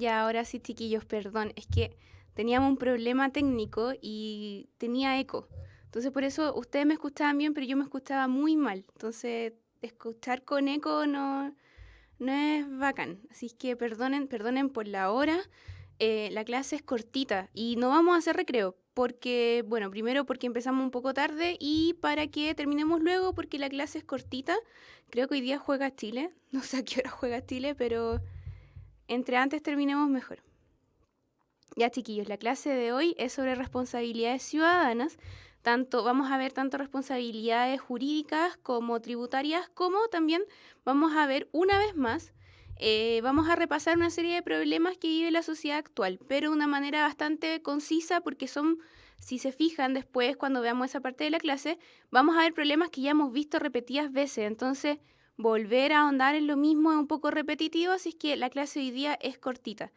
Ya, ahora sí, chiquillos, perdón. Es que teníamos un problema técnico y tenía eco. Entonces, por eso ustedes me escuchaban bien, pero yo me escuchaba muy mal. Entonces, escuchar con eco no es bacán. Así que perdonen por la hora. La clase es cortita y no vamos a hacer recreo. Porque, bueno, primero porque empezamos un poco tarde y para que terminemos luego porque la clase es cortita. Creo que hoy día juega Chile. No sé a qué hora juega Chile, pero entre antes terminemos mejor. Ya, chiquillos, la clase de hoy es sobre responsabilidades ciudadanas. Vamos a ver tanto responsabilidades jurídicas como tributarias, como también vamos a ver una vez más, vamos a repasar una serie de problemas que vive la sociedad actual, pero de una manera bastante concisa porque son, si se fijan después cuando veamos esa parte de la clase, vamos a ver problemas que ya hemos visto repetidas veces. Entonces, volver a ahondar en lo mismo es un poco repetitivo, así es que la clase de hoy día es cortita.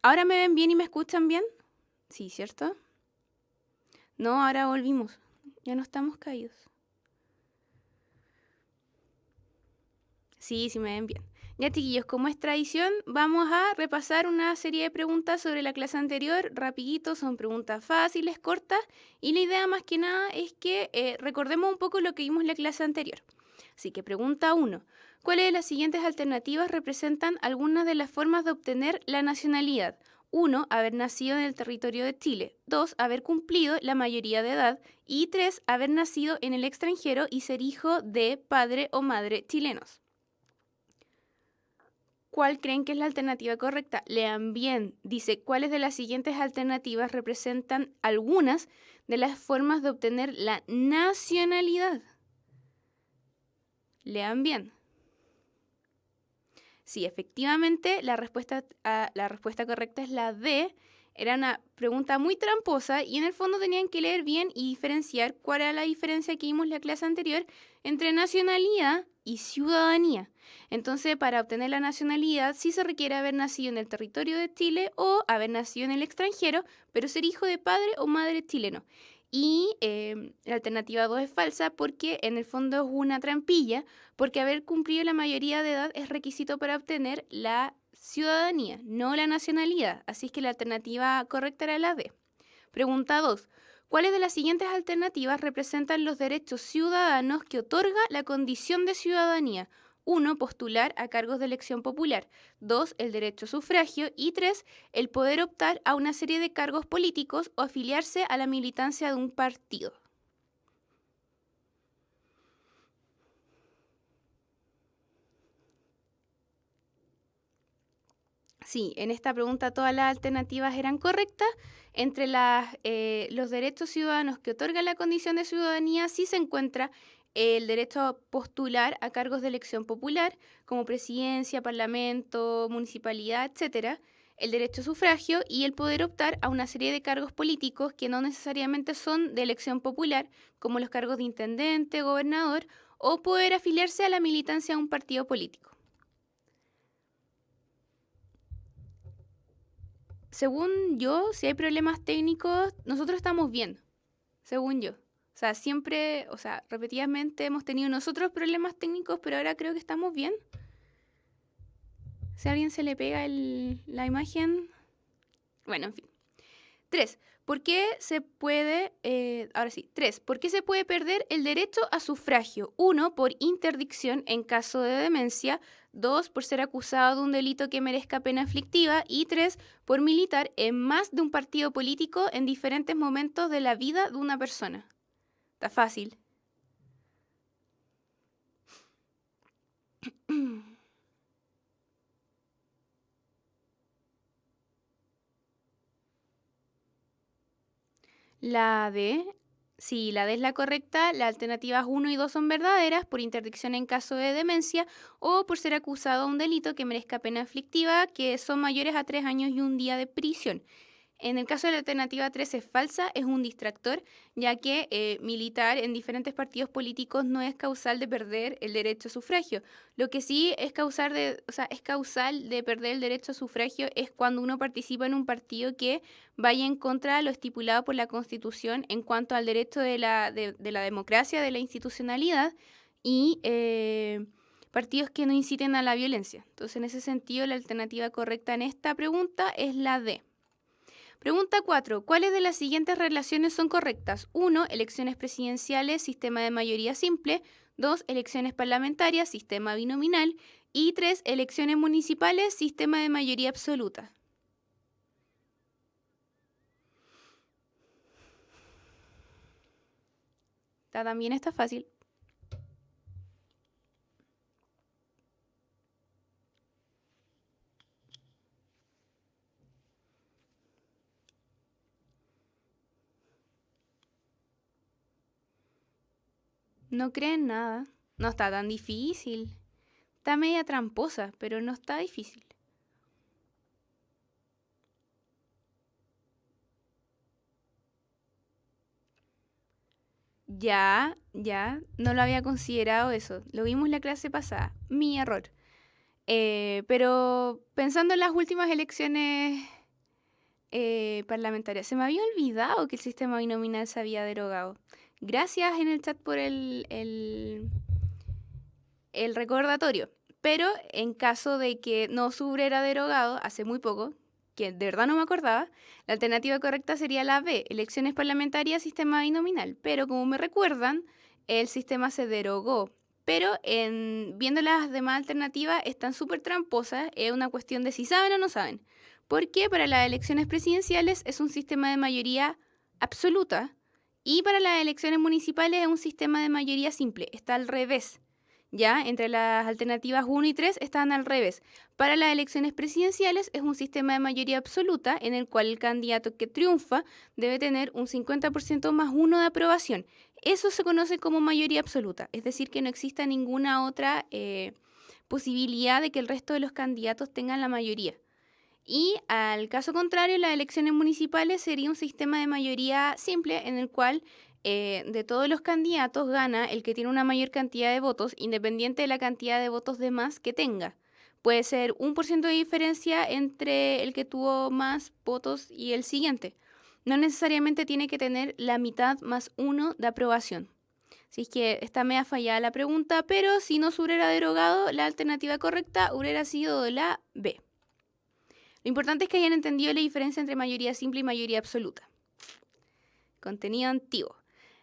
¿Ahora me ven bien y me escuchan bien? Sí, ¿cierto? No, ahora volvimos. Ya no estamos caídos. Sí, sí me ven bien. Ya, chiquillos, como es tradición, vamos a repasar una serie de preguntas sobre la clase anterior. Rapidito, son preguntas fáciles, cortas. Y la idea más que nada es que recordemos un poco lo que vimos en la clase anterior. Así que pregunta 1. ¿Cuáles de las siguientes alternativas representan algunas de las formas de obtener la nacionalidad? 1. Haber nacido en el territorio de Chile. 2. Haber cumplido la mayoría de edad. Y 3. Haber nacido en el extranjero y ser hijo de padre o madre chilenos. ¿Cuál creen que es la alternativa correcta? Lean bien. Dice, ¿cuáles de las siguientes alternativas representan algunas de las formas de obtener la nacionalidad? Lean bien. Sí, efectivamente, la respuesta correcta es la D. Era una pregunta muy tramposa y en el fondo tenían que leer bien y diferenciar cuál era la diferencia que vimos en la clase anterior entre nacionalidad y ciudadanía. Entonces, para obtener la nacionalidad sí se requiere haber nacido en el territorio de Chile o haber nacido en el extranjero, pero ser hijo de padre o madre chileno. Y la alternativa 2 es falsa porque en el fondo es una trampilla, porque haber cumplido la mayoría de edad es requisito para obtener la ciudadanía, no la nacionalidad. Así es que la alternativa correcta era la D. Pregunta 2. ¿Cuáles de las siguientes alternativas representan los derechos ciudadanos que otorga la condición de ciudadanía? 1. Postular a cargos de elección popular. 2. El derecho a sufragio. Y 3. El poder optar a una serie de cargos políticos o afiliarse a la militancia de un partido. Sí, en esta pregunta todas las alternativas eran correctas. Entre los derechos ciudadanos que otorga la condición de ciudadanía sí se encuentra el derecho a postular a cargos de elección popular, como presidencia, parlamento, municipalidad, etcétera, el derecho a sufragio y el poder optar a una serie de cargos políticos que no necesariamente son de elección popular, como los cargos de intendente, gobernador, o poder afiliarse a la militancia de un partido político. Según yo, si hay problemas técnicos, nosotros estamos bien, según yo. O sea, siempre, o sea, repetidamente hemos tenido nosotros problemas técnicos, pero ahora creo que estamos bien. Si a alguien se le pega la imagen. Bueno, en fin. 3. ¿Por qué se puede, ahora sí, 3. ¿Por qué se puede perder el derecho a sufragio? 1. Por interdicción en caso de demencia. 2. Por ser acusado de un delito que merezca pena aflictiva. Y 3. Por militar en más de un partido político en diferentes momentos de la vida de una persona. Está fácil. La D, sí, la D es la correcta. Las alternativas 1 y 2 son verdaderas por interdicción en caso de demencia o por ser acusado de un delito que merezca pena aflictiva, que son mayores a 3 años y un día de prisión. En el caso de la alternativa 3 es falsa, es un distractor, ya que militar en diferentes partidos políticos no es causal de perder el derecho a sufragio. Lo que sí es es causal de perder el derecho a sufragio es cuando uno participa en un partido que vaya en contra de lo estipulado por la Constitución en cuanto al derecho de la democracia, de la institucionalidad y partidos que no inciten a la violencia. Entonces, en ese sentido, la alternativa correcta en esta pregunta es la D. Pregunta 4. ¿Cuáles de las siguientes relaciones son correctas? 1. Elecciones presidenciales, sistema de mayoría simple. 2. Elecciones parlamentarias, sistema binominal. Y 3. Elecciones municipales, sistema de mayoría absoluta. También está fácil. No creen nada. No está tan difícil. Está media tramposa, pero no está difícil. Ya, no lo había considerado eso. Lo vimos la clase pasada. Mi error. Pero pensando en las últimas elecciones parlamentarias, se me había olvidado que el sistema binominal se había derogado. Gracias en el chat por el recordatorio. Pero en caso de que no se hubiera derogado hace muy poco, que de verdad no me acordaba, la alternativa correcta sería la B, elecciones parlamentarias, sistema binominal. Pero como me recuerdan, el sistema se derogó. Pero viendo las demás alternativas, están súper tramposas. Es una cuestión de si saben o no saben. Porque para las elecciones presidenciales es un sistema de mayoría absoluta y para las elecciones municipales es un sistema de mayoría simple. Está al revés. Ya, entre las alternativas 1 y 3 están al revés. Para las elecciones presidenciales es un sistema de mayoría absoluta en el cual el candidato que triunfa debe tener un 50% más 1 de aprobación. Eso se conoce como mayoría absoluta, es decir, que no exista ninguna otra posibilidad de que el resto de los candidatos tengan la mayoría. Y al caso contrario, las elecciones municipales sería un sistema de mayoría simple en el cual de todos los candidatos gana el que tiene una mayor cantidad de votos, independiente de la cantidad de votos de más que tenga. Puede ser 1% de diferencia entre el que tuvo más votos y el siguiente. No necesariamente tiene que tener la mitad más 1 de aprobación. Así es que está media fallada la pregunta, pero si no se hubiera derogado, la alternativa correcta hubiera sido la B. Lo importante es que hayan entendido la diferencia entre mayoría simple y mayoría absoluta. Contenido antiguo.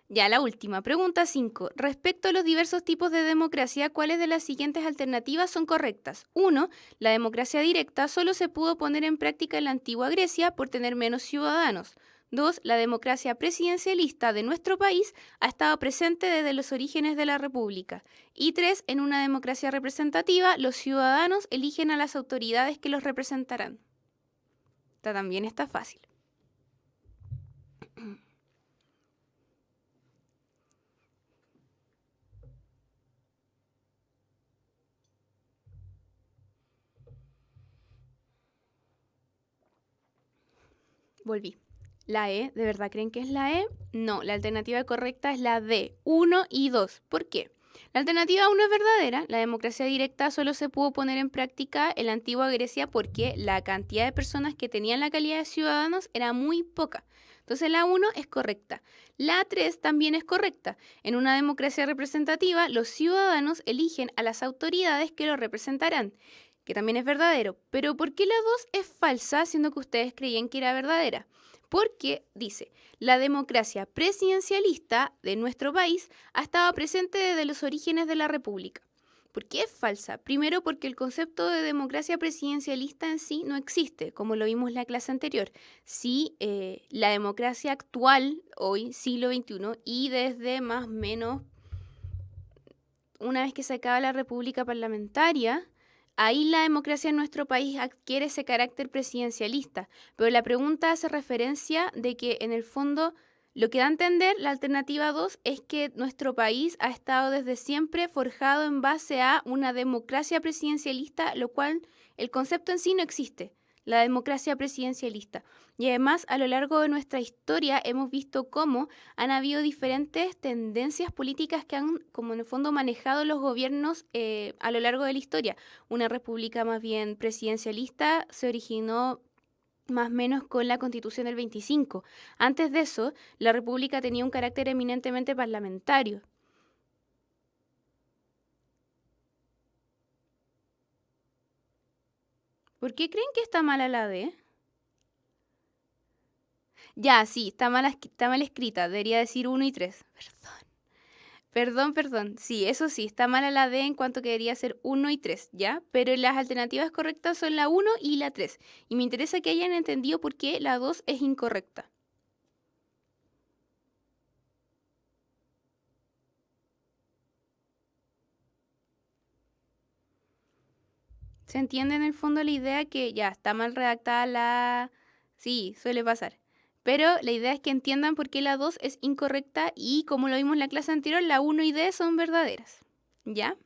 Ya, la última. Pregunta 5. Respecto a los diversos tipos de democracia, ¿cuáles de las siguientes alternativas son correctas? 1. La democracia directa solo se pudo poner en práctica en la antigua Grecia por tener menos ciudadanos. 2. La democracia presidencialista de nuestro país ha estado presente desde los orígenes de la República. Y 3. En una democracia representativa, los ciudadanos eligen a las autoridades que los representarán. Esta también está fácil. Volví. La E, ¿de verdad creen que es la E? No, la alternativa correcta es la D, 1 y 2. ¿Por qué? La alternativa 1 es verdadera, la democracia directa solo se pudo poner en práctica en la antigua Grecia porque la cantidad de personas que tenían la calidad de ciudadanos era muy poca. Entonces la 1 es correcta. La 3 también es correcta. En una democracia representativa, los ciudadanos eligen a las autoridades que los representarán, que también es verdadero. Pero ¿por qué la 2 es falsa, siendo que ustedes creían que era verdadera? Porque, dice, la democracia presidencialista de nuestro país ha estado presente desde los orígenes de la República. ¿Por qué es falsa? Primero porque el concepto de democracia presidencialista en sí no existe, como lo vimos en la clase anterior. Sí, la democracia actual, hoy, siglo XXI, y desde más o menos una vez que se acaba la república parlamentaria, ahí la democracia en nuestro país adquiere ese carácter presidencialista. Pero la pregunta hace referencia de que en el fondo lo que da a entender la alternativa 2 es que nuestro país ha estado desde siempre forjado en base a una democracia presidencialista, lo cual el concepto en sí no existe, la democracia presidencialista. Y además, a lo largo de nuestra historia hemos visto cómo han habido diferentes tendencias políticas que han, como en el fondo, manejado los gobiernos a lo largo de la historia. Una república más bien presidencialista se originó más o menos con la Constitución del 25. Antes de eso, la república tenía un carácter eminentemente parlamentario. ¿Por qué creen que está mala la D? Ya, sí, está mal escrita. Debería decir 1 y 3. Perdón. Sí, eso sí, está mala la D en cuanto que debería ser 1 y 3, ¿ya? Pero las alternativas correctas son la 1 y la 3. Y me interesa que hayan entendido por qué la 2 es incorrecta. ¿Se entiende en el fondo la idea que ya está mal redactada la... Sí, suele pasar. Pero la idea es que entiendan por qué la 2 es incorrecta y como lo vimos en la clase anterior, la 1 y D son verdaderas. ¿Ya?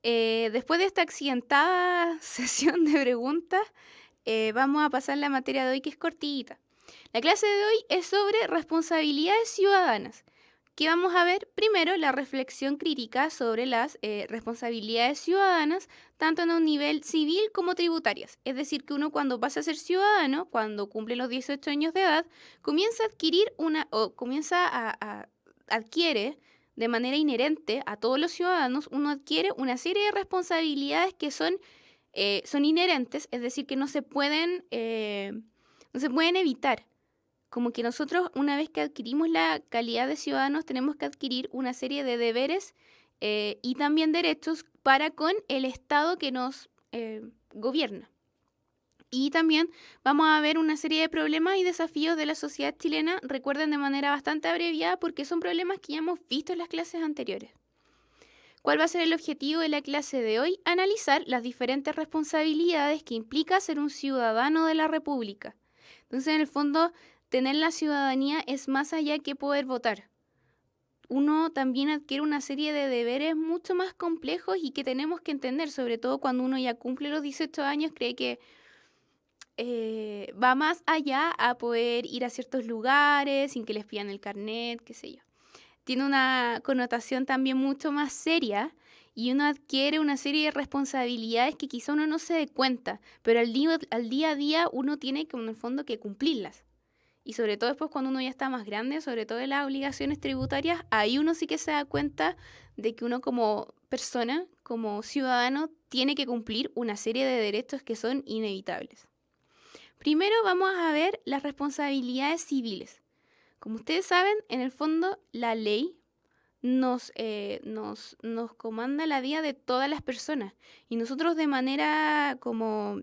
Después de esta accidentada sesión de preguntas, vamos a pasar la materia de hoy que es cortita. La clase de hoy es sobre responsabilidades ciudadanas. ¿Qué vamos a ver? Primero, la reflexión crítica sobre las responsabilidades ciudadanas, tanto en un nivel civil como tributarias. Es decir, que uno cuando pasa a ser ciudadano, cuando cumple los 18 años de edad, comienza a adquirir adquiere de manera inherente a todos los ciudadanos, uno adquiere una serie de responsabilidades que son inherentes, es decir, que no se pueden evitar. Como que nosotros, una vez que adquirimos la calidad de ciudadanos, tenemos que adquirir una serie de deberes y también derechos para con el Estado que nos gobierna. Y también vamos a ver una serie de problemas y desafíos de la sociedad chilena, recuerden de manera bastante abreviada porque son problemas que ya hemos visto en las clases anteriores. ¿Cuál va a ser el objetivo de la clase de hoy? Analizar las diferentes responsabilidades que implica ser un ciudadano de la República. Entonces, en el fondo, tener la ciudadanía es más allá que poder votar. Uno también adquiere una serie de deberes mucho más complejos y que tenemos que entender, sobre todo cuando uno ya cumple los 18 años, cree que va más allá a poder ir a ciertos lugares sin que les pidan el carnet, qué sé yo. Tiene una connotación también mucho más seria y uno adquiere una serie de responsabilidades que quizá uno no se dé cuenta, pero al día a día uno tiene que, en el fondo, que cumplirlas. Y sobre todo después cuando uno ya está más grande, sobre todo en las obligaciones tributarias, ahí uno sí que se da cuenta de que uno como persona, como ciudadano, tiene que cumplir una serie de derechos que son inevitables. Primero vamos a ver las responsabilidades civiles. Como ustedes saben, en el fondo la ley nos comanda la vida de todas las personas y nosotros de manera como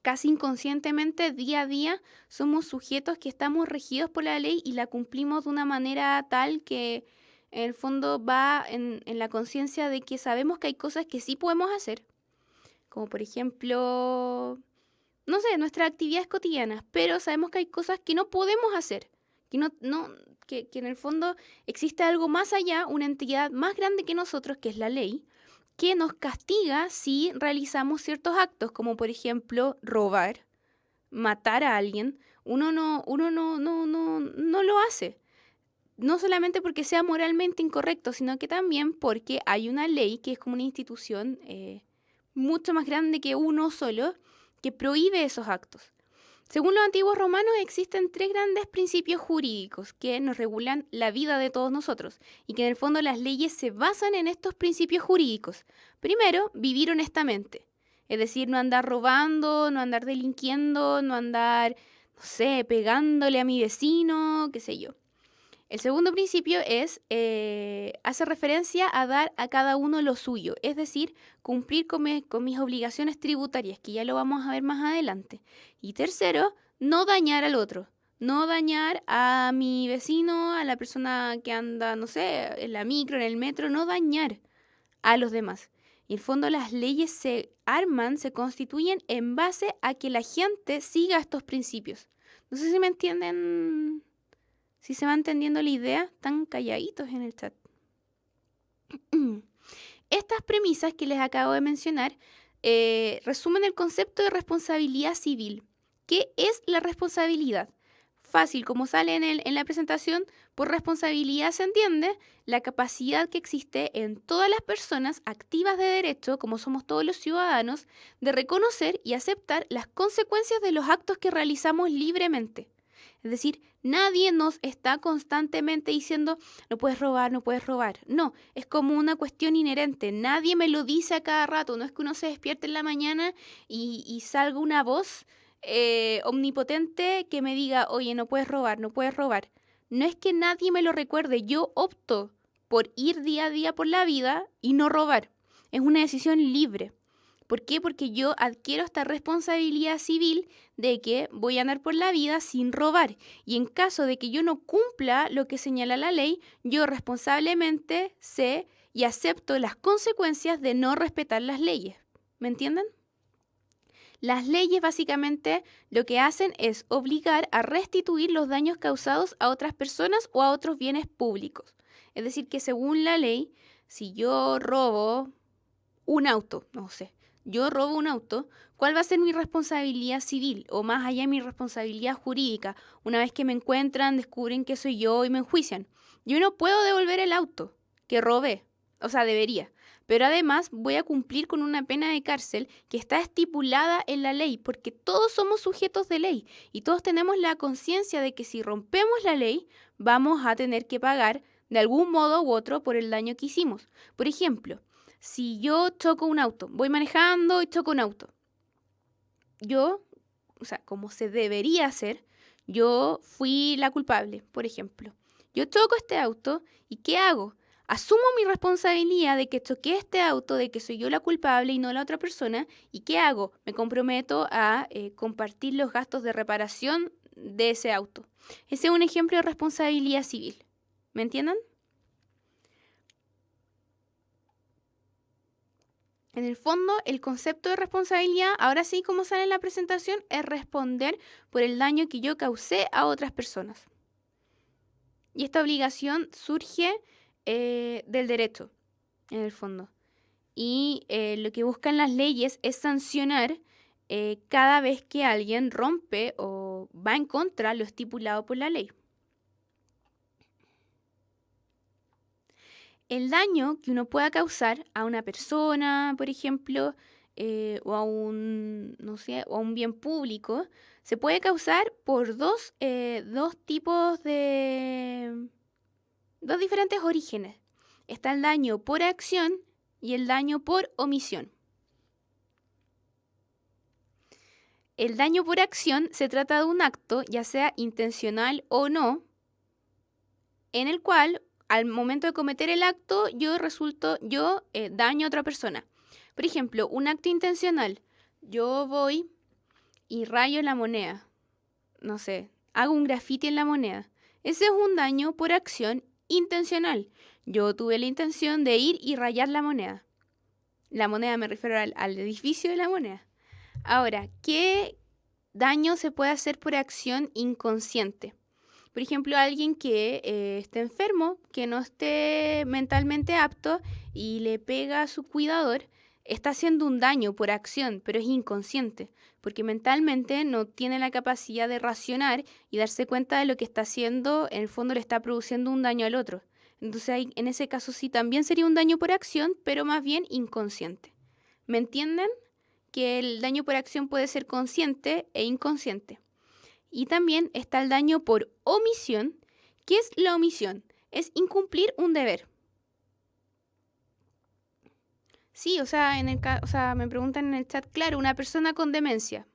casi inconscientemente, día a día, somos sujetos que estamos regidos por la ley y la cumplimos de una manera tal que en el fondo va en la conciencia de que sabemos que hay cosas que sí podemos hacer, como por ejemplo, no sé, nuestras actividades cotidianas, pero sabemos que hay cosas que no podemos hacer, que en el fondo existe algo más allá, una entidad más grande que nosotros, que es la ley, que nos castiga si realizamos ciertos actos, como por ejemplo robar, matar a alguien. Uno no lo hace. No solamente porque sea moralmente incorrecto, sino que también porque hay una ley que es como una institución mucho más grande que uno solo que prohíbe esos actos. Según los antiguos romanos, existen 3 grandes principios jurídicos que nos regulan la vida de todos nosotros y que en el fondo las leyes se basan en estos principios jurídicos. Primero, vivir honestamente, es decir, no andar robando, no andar delinquiendo, no andar, no sé, pegándole a mi vecino, qué sé yo. El segundo principio hace referencia a dar a cada uno lo suyo, es decir, cumplir con mis obligaciones tributarias, que ya lo vamos a ver más adelante. Y tercero, no dañar al otro, no dañar a mi vecino, a la persona que anda, no sé, en la micro, en el metro, no dañar a los demás. Y en el fondo las leyes se arman, se constituyen en base a que la gente siga estos principios. No sé si me entienden. Si se va entendiendo la idea, están calladitos en el chat. Estas premisas que les acabo de mencionar resumen el concepto de responsabilidad civil. ¿Qué es la responsabilidad? Fácil, como sale en la presentación, por responsabilidad se entiende la capacidad que existe en todas las personas activas de derecho, como somos todos los ciudadanos, de reconocer y aceptar las consecuencias de los actos que realizamos libremente. Es decir, nadie nos está constantemente diciendo, no puedes robar, no puedes robar. No, es como una cuestión inherente. Nadie me lo dice a cada rato. No es que uno se despierte en la mañana y salga una voz omnipotente que me diga, oye, no puedes robar, no puedes robar. No es que nadie me lo recuerde. Yo opto por ir día a día por la vida y no robar. Es una decisión libre. ¿Por qué? Porque yo adquiero esta responsabilidad civil de que voy a andar por la vida sin robar. Y en caso de que yo no cumpla lo que señala la ley, yo responsablemente sé y acepto las consecuencias de no respetar las leyes. ¿Me entienden? Las leyes básicamente lo que hacen es obligar a restituir los daños causados a otras personas o a otros bienes públicos. Es decir, que según la ley, si yo robo un auto, no sé, yo robo un auto, ¿cuál va a ser mi responsabilidad civil? O más allá de mi responsabilidad jurídica, una vez que me encuentran, descubren que soy yo y me enjuician. Yo no puedo devolver el auto que robé, o sea, debería. Pero además voy a cumplir con una pena de cárcel que está estipulada en la ley, porque todos somos sujetos de ley y todos tenemos la conciencia de que si rompemos la ley, vamos a tener que pagar de algún modo u otro por el daño que hicimos. Por ejemplo, si yo choco un auto, voy manejando y choco un auto, yo, o sea, como se debería hacer, yo fui la culpable, por ejemplo. Yo choco este auto y ¿qué hago? Asumo mi responsabilidad de que choqué este auto, de que soy yo la culpable y no la otra persona. ¿Y qué hago? Me comprometo a compartir los gastos de reparación de ese auto. Ese es un ejemplo de responsabilidad civil. ¿Me entienden? En el fondo, el concepto de responsabilidad, ahora sí como sale en la presentación, es responder por el daño que yo causé a otras personas. Y esta obligación surge del derecho, en el fondo. Y lo que buscan las leyes es sancionar cada vez que alguien rompe o va en contra de lo estipulado por la ley. El daño que uno pueda causar a una persona, por ejemplo, o a un, no sé, o a un bien público, se puede causar por dos diferentes orígenes. Está el daño por acción y el daño por omisión. El daño por acción se trata de un acto, ya sea intencional o no, en el cual al momento de cometer el acto yo daño a otra persona. Por ejemplo, un acto intencional. Yo voy y rayo la moneda. No sé, hago un grafiti en la moneda. Ese es un daño por acción intencional. Yo tuve la intención de ir y rayar la moneda. La moneda me refiero al edificio de la moneda. Ahora, ¿qué daño se puede hacer por acción inconsciente? Por ejemplo, alguien que esté enfermo, que no esté mentalmente apto y le pega a su cuidador, está haciendo un daño por acción, pero es inconsciente, porque mentalmente no tiene la capacidad de racionar y darse cuenta de lo que está haciendo, en el fondo le está produciendo un daño al otro. Entonces, ahí, en ese caso sí también sería un daño por acción, pero más bien inconsciente. ¿Me entienden? Que el daño por acción puede ser consciente e inconsciente. Y también está el daño por omisión. ¿Qué es la omisión? Es incumplir un deber. Sí, o sea, me preguntan en el chat, claro, una persona con demencia.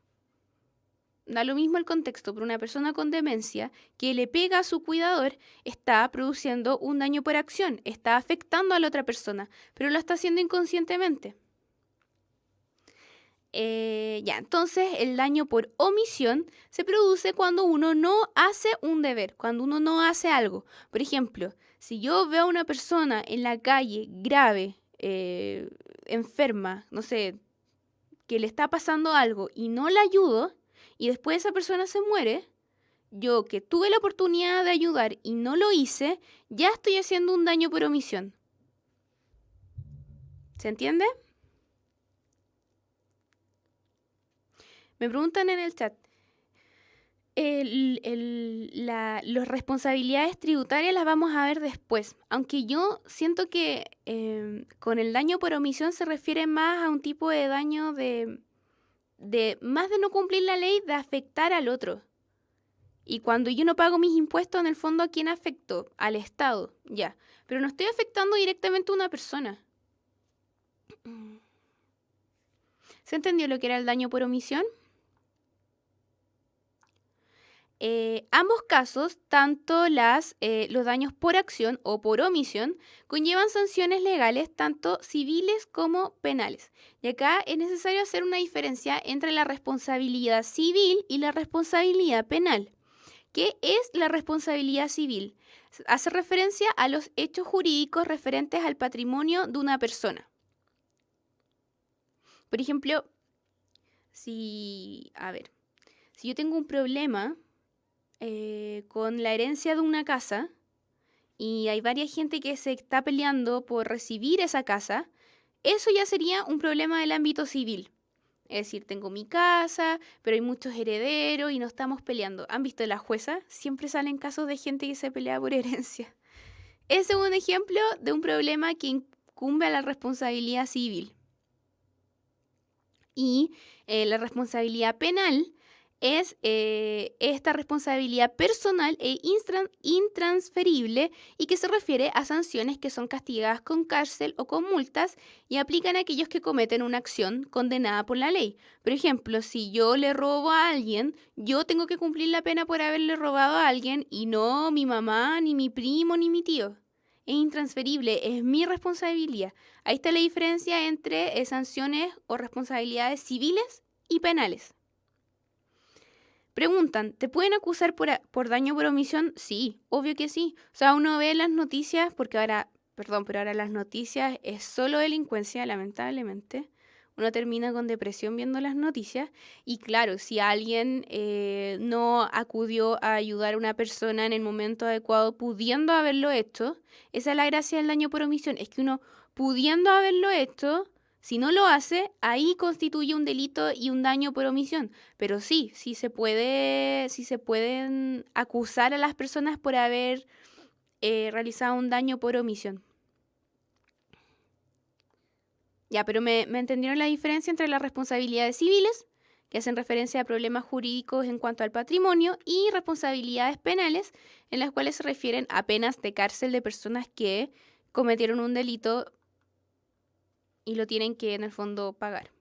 Da lo mismo el contexto, pero una persona con demencia que le pega a su cuidador está produciendo un daño por acción, está afectando a la otra persona, pero lo está haciendo inconscientemente. Entonces el daño por omisión se produce cuando uno no hace un deber, cuando uno no hace algo. Por ejemplo, si yo veo a una persona en la calle grave, enferma, no sé, que le está pasando algo y no la ayudo y después esa persona se muere, yo que tuve la oportunidad de ayudar y no lo hice, ya estoy haciendo un daño por omisión. ¿Se entiende? Me preguntan en el chat, las responsabilidades tributarias las vamos a ver después, aunque yo siento que con el daño por omisión se refiere más a un tipo de daño más de no cumplir la ley, de afectar al otro. Y cuando yo no pago mis impuestos, en el fondo, ¿a quién afecto? Al Estado, ya. Pero no estoy afectando directamente a una persona. ¿Se entendió lo que era el daño por omisión? Ambos casos, tanto los daños por acción o por omisión, conllevan sanciones legales tanto civiles como penales. Y acá es necesario hacer una diferencia entre la responsabilidad civil y la responsabilidad penal. ¿Qué es la responsabilidad civil? Hace referencia a los hechos jurídicos referentes al patrimonio de una persona. Por ejemplo, si yo tengo un problema con la herencia de una casa y hay varias gente que se está peleando por recibir esa casa, eso ya sería un problema del ámbito civil. Es decir, tengo mi casa, pero hay muchos herederos y no estamos peleando. ¿Han visto la jueza? Siempre salen casos de gente que se pelea por herencia. Ese es un ejemplo de un problema que incumbe a la responsabilidad civil. Y la responsabilidad penal es esta responsabilidad personal e intransferible y que se refiere a sanciones que son castigadas con cárcel o con multas y aplican a aquellos que cometen una acción condenada por la ley. Por ejemplo, si yo le robo a alguien, yo tengo que cumplir la pena por haberle robado a alguien y no mi mamá, ni mi primo, ni mi tío. Es intransferible, es mi responsabilidad. Ahí está la diferencia entre sanciones o responsabilidades civiles y penales. Preguntan, ¿te pueden acusar por daño por omisión? Sí, obvio que sí. O sea, uno ve las noticias, porque ahora las noticias es solo delincuencia, lamentablemente. Uno termina con depresión viendo las noticias. Y claro, si alguien no acudió a ayudar a una persona en el momento adecuado, pudiendo haberlo hecho, esa es la gracia del daño por omisión. Es que uno, pudiendo haberlo hecho, si no lo hace, ahí constituye un delito y un daño por omisión. Pero sí se pueden acusar a las personas por haber realizado un daño por omisión. Ya, pero me entendieron la diferencia entre las responsabilidades civiles, que hacen referencia a problemas jurídicos en cuanto al patrimonio, y responsabilidades penales, en las cuales se refieren a penas de cárcel de personas que cometieron un delito y lo tienen que, en el fondo, pagar.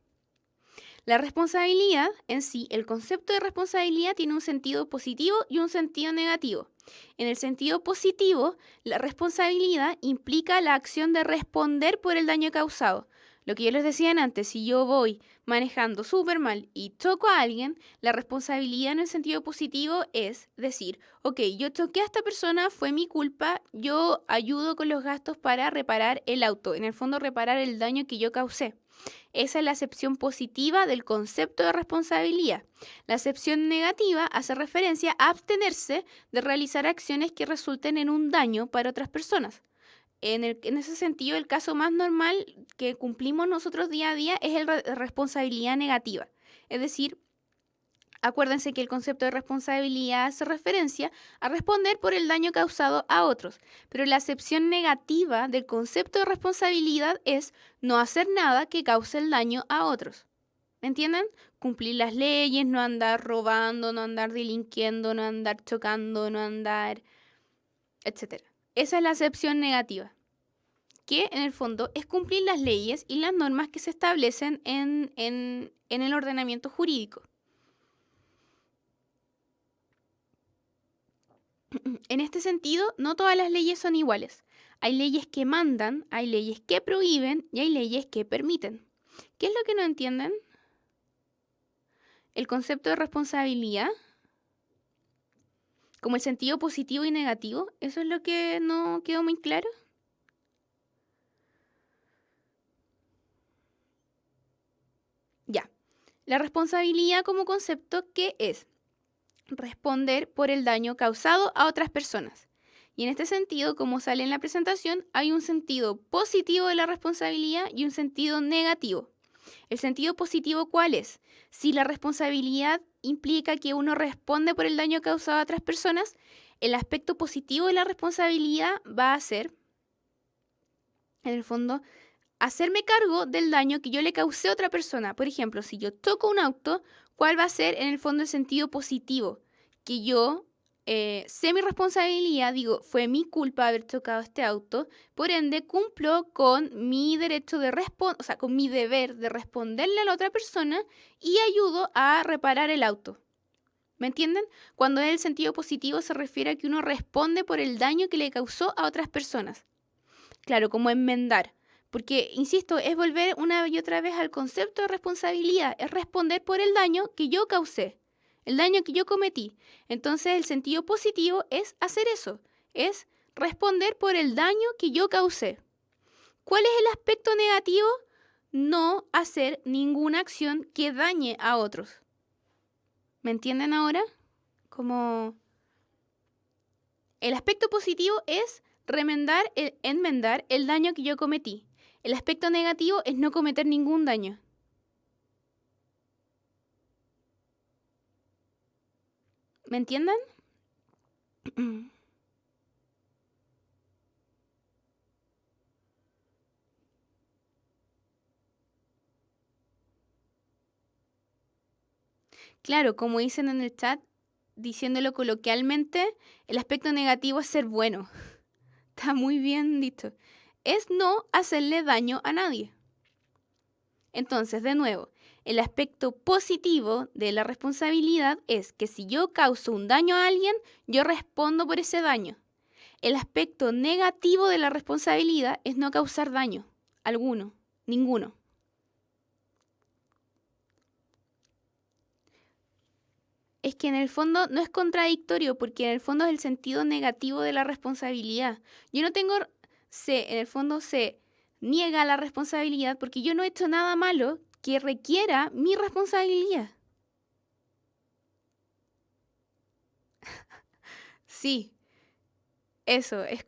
La responsabilidad en sí, el concepto de responsabilidad tiene un sentido positivo y un sentido negativo. En el sentido positivo, la responsabilidad implica la acción de responder por el daño causado. Lo que yo les decía antes, si yo voy manejando súper mal y choco a alguien, la responsabilidad en el sentido positivo es decir, ok, yo choqué a esta persona, fue mi culpa, yo ayudo con los gastos para reparar el auto, en el fondo reparar el daño que yo causé. Esa es la acepción positiva del concepto de responsabilidad. La acepción negativa hace referencia a abstenerse de realizar acciones que resulten en un daño para otras personas. En ese sentido, el caso más normal que cumplimos nosotros día a día es el de responsabilidad negativa. Es decir, acuérdense que el concepto de responsabilidad hace referencia a responder por el daño causado a otros, pero la acepción negativa del concepto de responsabilidad es no hacer nada que cause el daño a otros. ¿Me entienden? Cumplir las leyes, no andar robando, no andar delinquiendo, no andar chocando, no andar, etc. Esa es la acepción negativa, que en el fondo es cumplir las leyes y las normas que se establecen en el ordenamiento jurídico. En este sentido, no todas las leyes son iguales. Hay leyes que mandan, hay leyes que prohíben y hay leyes que permiten. ¿Qué es lo que no entienden? El concepto de responsabilidad, como el sentido positivo y negativo, ¿eso es lo que no quedó muy claro? Ya. La responsabilidad como concepto, ¿qué es? Responder por el daño causado a otras personas. Y en este sentido, como sale en la presentación, hay un sentido positivo de la responsabilidad y un sentido negativo. ¿El sentido positivo cuál es? Si la responsabilidad implica que uno responde por el daño causado a otras personas, el aspecto positivo de la responsabilidad va a ser, en el fondo, hacerme cargo del daño que yo le causé a otra persona. Por ejemplo, si yo toco un auto, ¿cuál va a ser en el fondo el sentido positivo? Que yo sé mi responsabilidad, digo, fue mi culpa haber chocado este auto, por ende cumplo con mi derecho de o sea, con mi deber de responderle a la otra persona y ayudo a reparar el auto. ¿Me entienden? Cuando es el sentido positivo se refiere a que uno responde por el daño que le causó a otras personas. Claro, como enmendar. Porque, insisto, es volver una y otra vez al concepto de responsabilidad, es responder por el daño que yo causé, el daño que yo cometí. Entonces, el sentido positivo es hacer eso, es responder por el daño que yo causé. ¿Cuál es el aspecto negativo? No hacer ninguna acción que dañe a otros. ¿Me entienden ahora? Como el aspecto positivo es enmendar el daño que yo cometí. El aspecto negativo es no cometer ningún daño. ¿Me entienden? Claro, como dicen en el chat, diciéndolo coloquialmente, el aspecto negativo es ser bueno. Está muy bien dicho. Es no hacerle daño a nadie. Entonces, de nuevo, el aspecto positivo de la responsabilidad es que si yo causo un daño a alguien, yo respondo por ese daño. El aspecto negativo de la responsabilidad es no causar daño alguno, ninguno. Es que en el fondo no es contradictorio, porque en el fondo es el sentido negativo de la responsabilidad. Yo no tengo, en el fondo se niega la responsabilidad porque yo no he hecho nada malo que requiera mi responsabilidad. Sí, eso es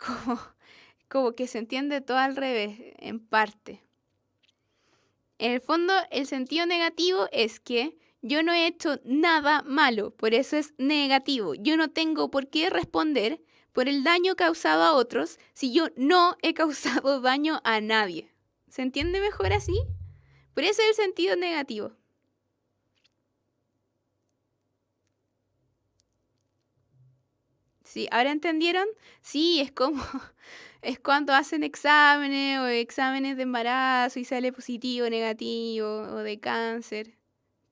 como que se entiende todo al revés, en parte. En el fondo, el sentido negativo es que yo no he hecho nada malo, por eso es negativo. Yo no tengo por qué responder por el daño causado a otros si yo no he causado daño a nadie. ¿Se entiende mejor así? Por eso es el sentido negativo. ¿Sí? ¿Ahora entendieron? Sí, es como es cuando hacen exámenes o exámenes de embarazo y sale positivo, negativo o de cáncer.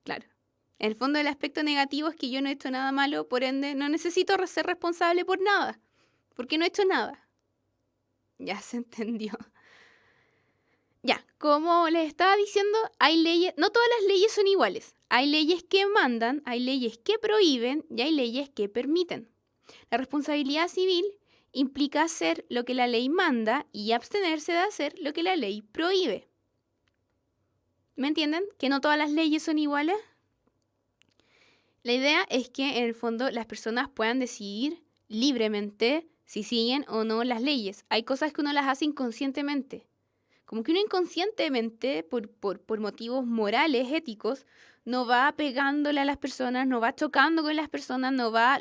Claro. En el fondo el aspecto negativo es que yo no he hecho nada malo, por ende no necesito ser responsable por nada, porque no he hecho nada. Ya se entendió. Ya, como les estaba diciendo, hay leyes, no todas las leyes son iguales. Hay leyes que mandan, hay leyes que prohíben y hay leyes que permiten. La responsabilidad civil implica hacer lo que la ley manda y abstenerse de hacer lo que la ley prohíbe. ¿Me entienden? Que no todas las leyes son iguales. La idea es que en el fondo las personas puedan decidir libremente si siguen o no las leyes. Hay cosas que uno las hace inconscientemente. Como que uno inconscientemente, por motivos morales, éticos, no va pegándole a las personas, no va chocando con las personas, no va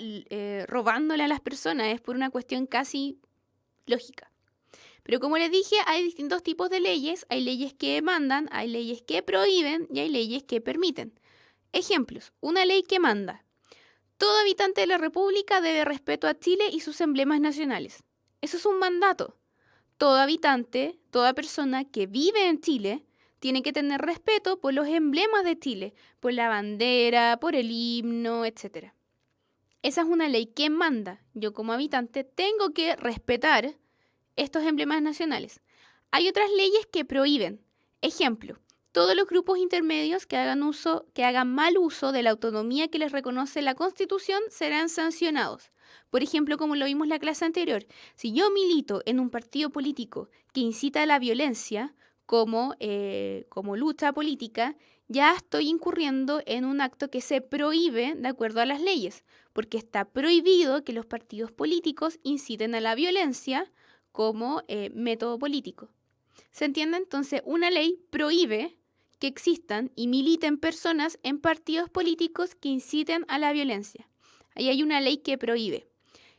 robándole a las personas. Es por una cuestión casi lógica. Pero como les dije, hay distintos tipos de leyes. Hay leyes que mandan, hay leyes que prohíben y hay leyes que permiten. Ejemplos. Una ley que manda. Todo habitante de la República debe respeto a Chile y sus emblemas nacionales. Eso es un mandato. Todo habitante, toda persona que vive en Chile, tiene que tener respeto por los emblemas de Chile, por la bandera, por el himno, etc. Esa es una ley que manda. Yo como habitante tengo que respetar estos emblemas nacionales. Hay otras leyes que prohíben. Ejemplo, todos los grupos intermedios que hagan mal uso de la autonomía que les reconoce la Constitución serán sancionados. Por ejemplo, como lo vimos en la clase anterior, si yo milito en un partido político que incita a la violencia como lucha política, ya estoy incurriendo en un acto que se prohíbe de acuerdo a las leyes, porque está prohibido que los partidos políticos inciten a la violencia como método político. ¿Se entiende? Entonces, una ley prohíbe que existan y militen personas en partidos políticos que inciten a la violencia. Ahí hay una ley que prohíbe.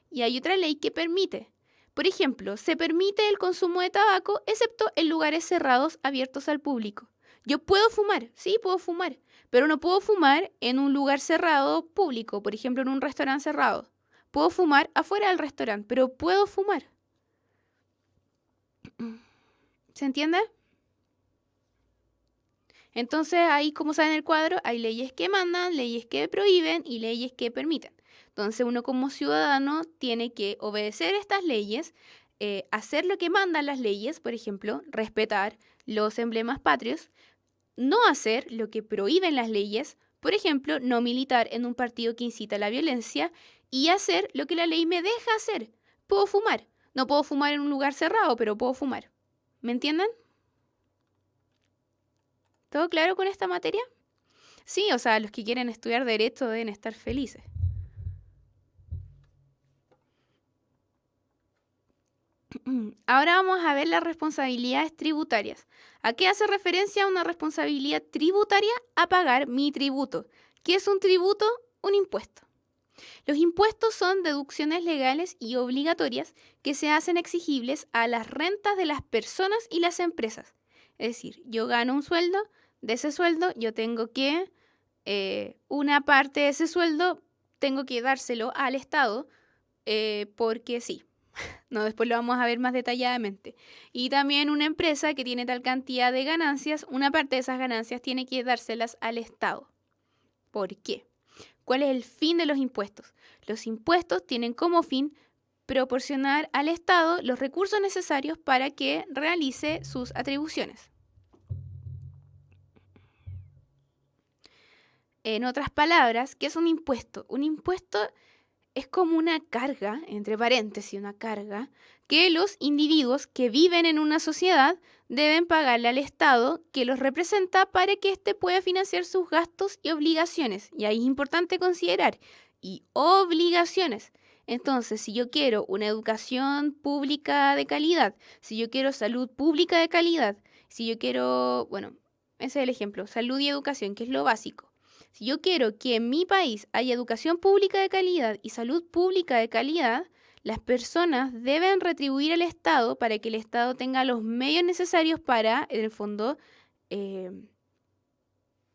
Y hay otra ley que permite. Por ejemplo, se permite el consumo de tabaco, excepto en lugares cerrados abiertos al público. Yo puedo fumar, sí, puedo fumar, pero no puedo fumar en un lugar cerrado público, por ejemplo, en un restaurante cerrado. puedo fumar afuera del restaurante, pero puedo fumar. ¿Se entiende? Entonces ahí, como sale en el cuadro, hay leyes que mandan, leyes que prohíben y leyes que permiten. Entonces uno como ciudadano tiene que obedecer estas leyes, hacer lo que mandan las leyes, por ejemplo, respetar los emblemas patrios, no hacer lo que prohíben las leyes, por ejemplo, no militar en un partido que incita a la violencia y hacer lo que la ley me deja hacer. Puedo fumar. No puedo fumar en un lugar cerrado, pero puedo fumar. ¿Me entienden? ¿Todo claro con esta materia? Sí, o sea, los que quieren estudiar derecho deben estar felices. Ahora vamos a ver las responsabilidades tributarias. ¿A qué hace referencia una responsabilidad tributaria? A pagar mi tributo. ¿Qué es un tributo? Un impuesto. Los impuestos son deducciones legales y obligatorias que se hacen exigibles a las rentas de las personas y las empresas. Es decir, yo gano un sueldo, de ese sueldo yo tengo que, una parte de ese sueldo tengo que dárselo al Estado porque sí. No, después lo vamos a ver más detalladamente. Y también una empresa que tiene tal cantidad de ganancias, una parte de esas ganancias tiene que dárselas al Estado. ¿Por qué? ¿Cuál es el fin de los impuestos? Los impuestos tienen como fin proporcionar al Estado los recursos necesarios para que realice sus atribuciones. En otras palabras, ¿qué es un impuesto? Un impuesto es como una carga, entre paréntesis, una carga, que los individuos que viven en una sociedad deben pagarle al Estado que los representa para que éste pueda financiar sus gastos y obligaciones. Y ahí es importante considerar, y obligaciones. Entonces, si yo quiero una educación pública de calidad, si yo quiero salud pública de calidad, si yo quiero, bueno, ese es el ejemplo, salud y educación, que es lo básico. Si yo quiero que en mi país haya educación pública de calidad y salud pública de calidad, las personas deben retribuir al Estado para que el Estado tenga los medios necesarios para, en el fondo,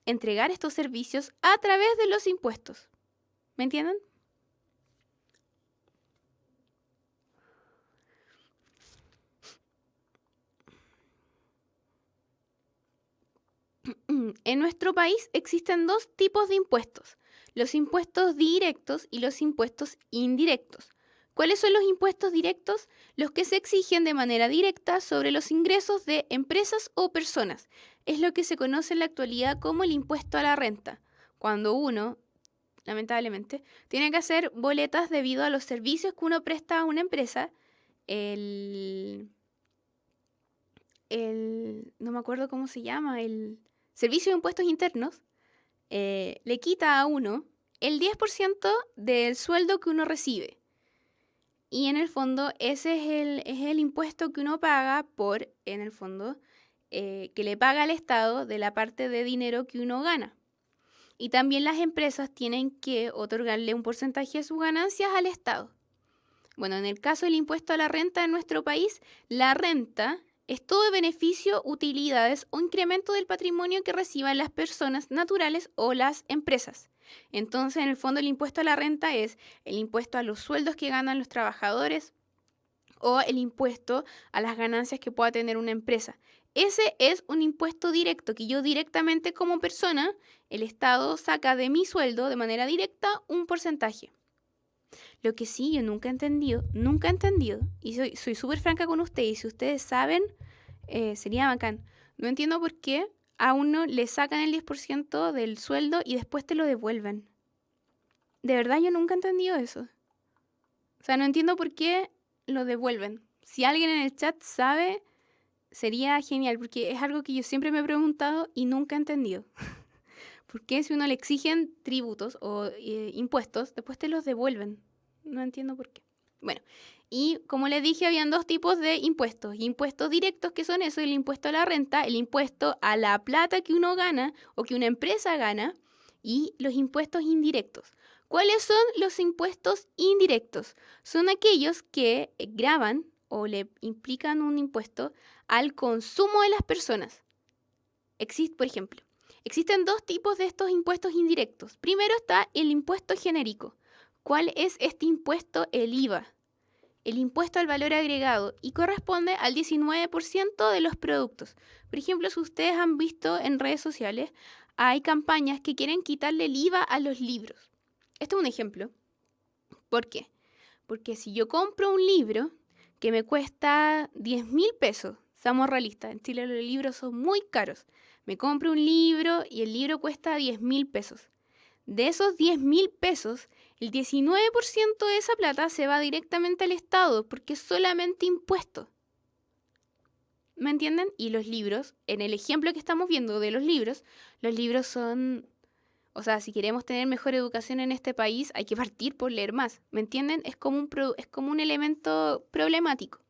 entregar estos servicios a través de los impuestos. ¿Me entienden? En nuestro país existen dos tipos de impuestos, los impuestos directos y los impuestos indirectos. ¿Cuáles son los impuestos directos? Los que se exigen de manera directa sobre los ingresos de empresas o personas. Es lo que se conoce en la actualidad como el impuesto a la renta. Cuando uno, lamentablemente, tiene que hacer boletas debido a los servicios que uno presta a una empresa, no me acuerdo cómo se llama, el Servicio de Impuestos Internos, le quita a uno el 10% del sueldo que uno recibe. Y en el fondo ese es el impuesto que uno paga por, en el fondo, que le paga al Estado de la parte de dinero que uno gana. Y también las empresas tienen que otorgarle un porcentaje de sus ganancias al Estado. Bueno, en el caso del impuesto a la renta en nuestro país, la renta es todo beneficio, utilidades o incremento del patrimonio que reciban las personas naturales o las empresas. Entonces, en el fondo, el impuesto a la renta es el impuesto a los sueldos que ganan los trabajadores o el impuesto a las ganancias que pueda tener una empresa. Ese es un impuesto directo que yo directamente como persona, el Estado saca de mi sueldo de manera directa un porcentaje. Lo que sí yo nunca he entendido, y soy súper franca con ustedes, y si ustedes saben, sería bacán. No entiendo por qué a uno le sacan el 10% del sueldo y después te lo devuelven. De verdad yo nunca he entendido eso. O sea, no entiendo por qué lo devuelven. Si alguien en el chat sabe, sería genial, porque es algo que yo siempre me he preguntado y nunca he entendido. ¿Por qué si uno le exigen tributos o impuestos, después te los devuelven? No entiendo por qué. Bueno, y como les dije, habían dos tipos de impuestos. Impuestos directos, que son eso, el impuesto a la renta, el impuesto a la plata que uno gana o que una empresa gana, y los impuestos indirectos. ¿Cuáles son los impuestos indirectos? Son aquellos que gravan o le implican un impuesto al consumo de las personas. Por ejemplo, existen dos tipos de estos impuestos indirectos. Primero está el impuesto genérico. ¿cuál es este impuesto? El IVA, el impuesto al valor agregado, y corresponde al 19% de los productos. Por ejemplo, si ustedes han visto en redes sociales, hay campañas que quieren quitarle el IVA a los libros. Este es un ejemplo. ¿Por qué? Porque si yo compro un libro que me cuesta 10.000 pesos, seamos realistas, en Chile los libros son muy caros. Me compro un libro y el libro cuesta 10.000 pesos. De esos 10.000 pesos, el 19% de esa plata se va directamente al Estado porque es solamente impuesto. ¿Me entienden? Y los libros, en el ejemplo que estamos viendo de los libros son... O sea, si queremos tener mejor educación en este país, hay que partir por leer más. ¿Me entienden? Es como un elemento problemático.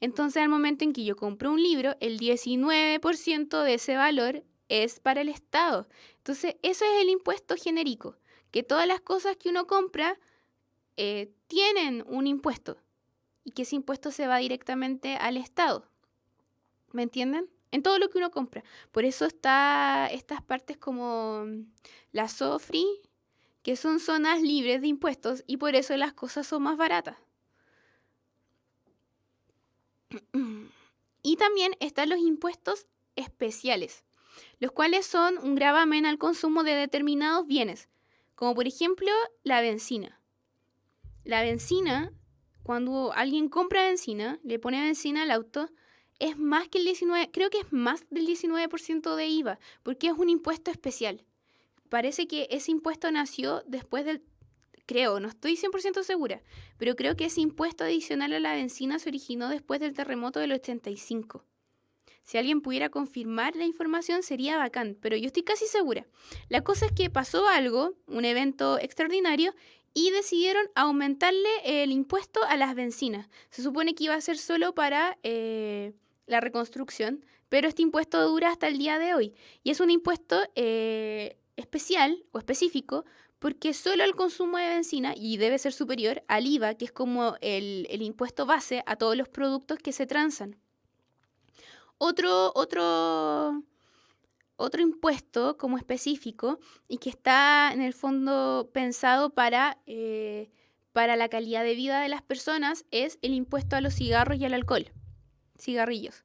Entonces, al momento en que yo compro un libro, el 19% de ese valor es para el Estado. Entonces, eso es el impuesto genérico, que todas las cosas que uno compra tienen un impuesto y que ese impuesto se va directamente al Estado. ¿Me entienden? En todo lo que uno compra. Por eso está estas partes como la SOFRI, que son zonas libres de impuestos, y por eso las cosas son más baratas. Y también están los impuestos especiales, los cuales son un gravamen al consumo de determinados bienes, como por ejemplo la benzina. La benzina, cuando alguien compra benzina, le pone benzina al auto, es más que el 19%, creo que es más del 19% de IVA, porque es un impuesto especial. Parece que ese impuesto nació después del... Creo, no estoy 100% segura, pero creo que ese impuesto adicional a la benzina se originó después del terremoto del 85. Si alguien pudiera confirmar la información sería bacán, pero yo estoy casi segura. La cosa es que pasó algo, un evento extraordinario, y decidieron aumentarle el impuesto a las bencinas. Se supone que iba a ser solo para la reconstrucción, pero este impuesto dura hasta el día de hoy. Y es un impuesto especial o específico porque solo el consumo de benzina, y debe ser superior al IVA, que es como el impuesto base a todos los productos que se transan. Otro impuesto como específico y que está en el fondo pensado para la calidad de vida de las personas es el impuesto a los cigarros y al alcohol, cigarrillos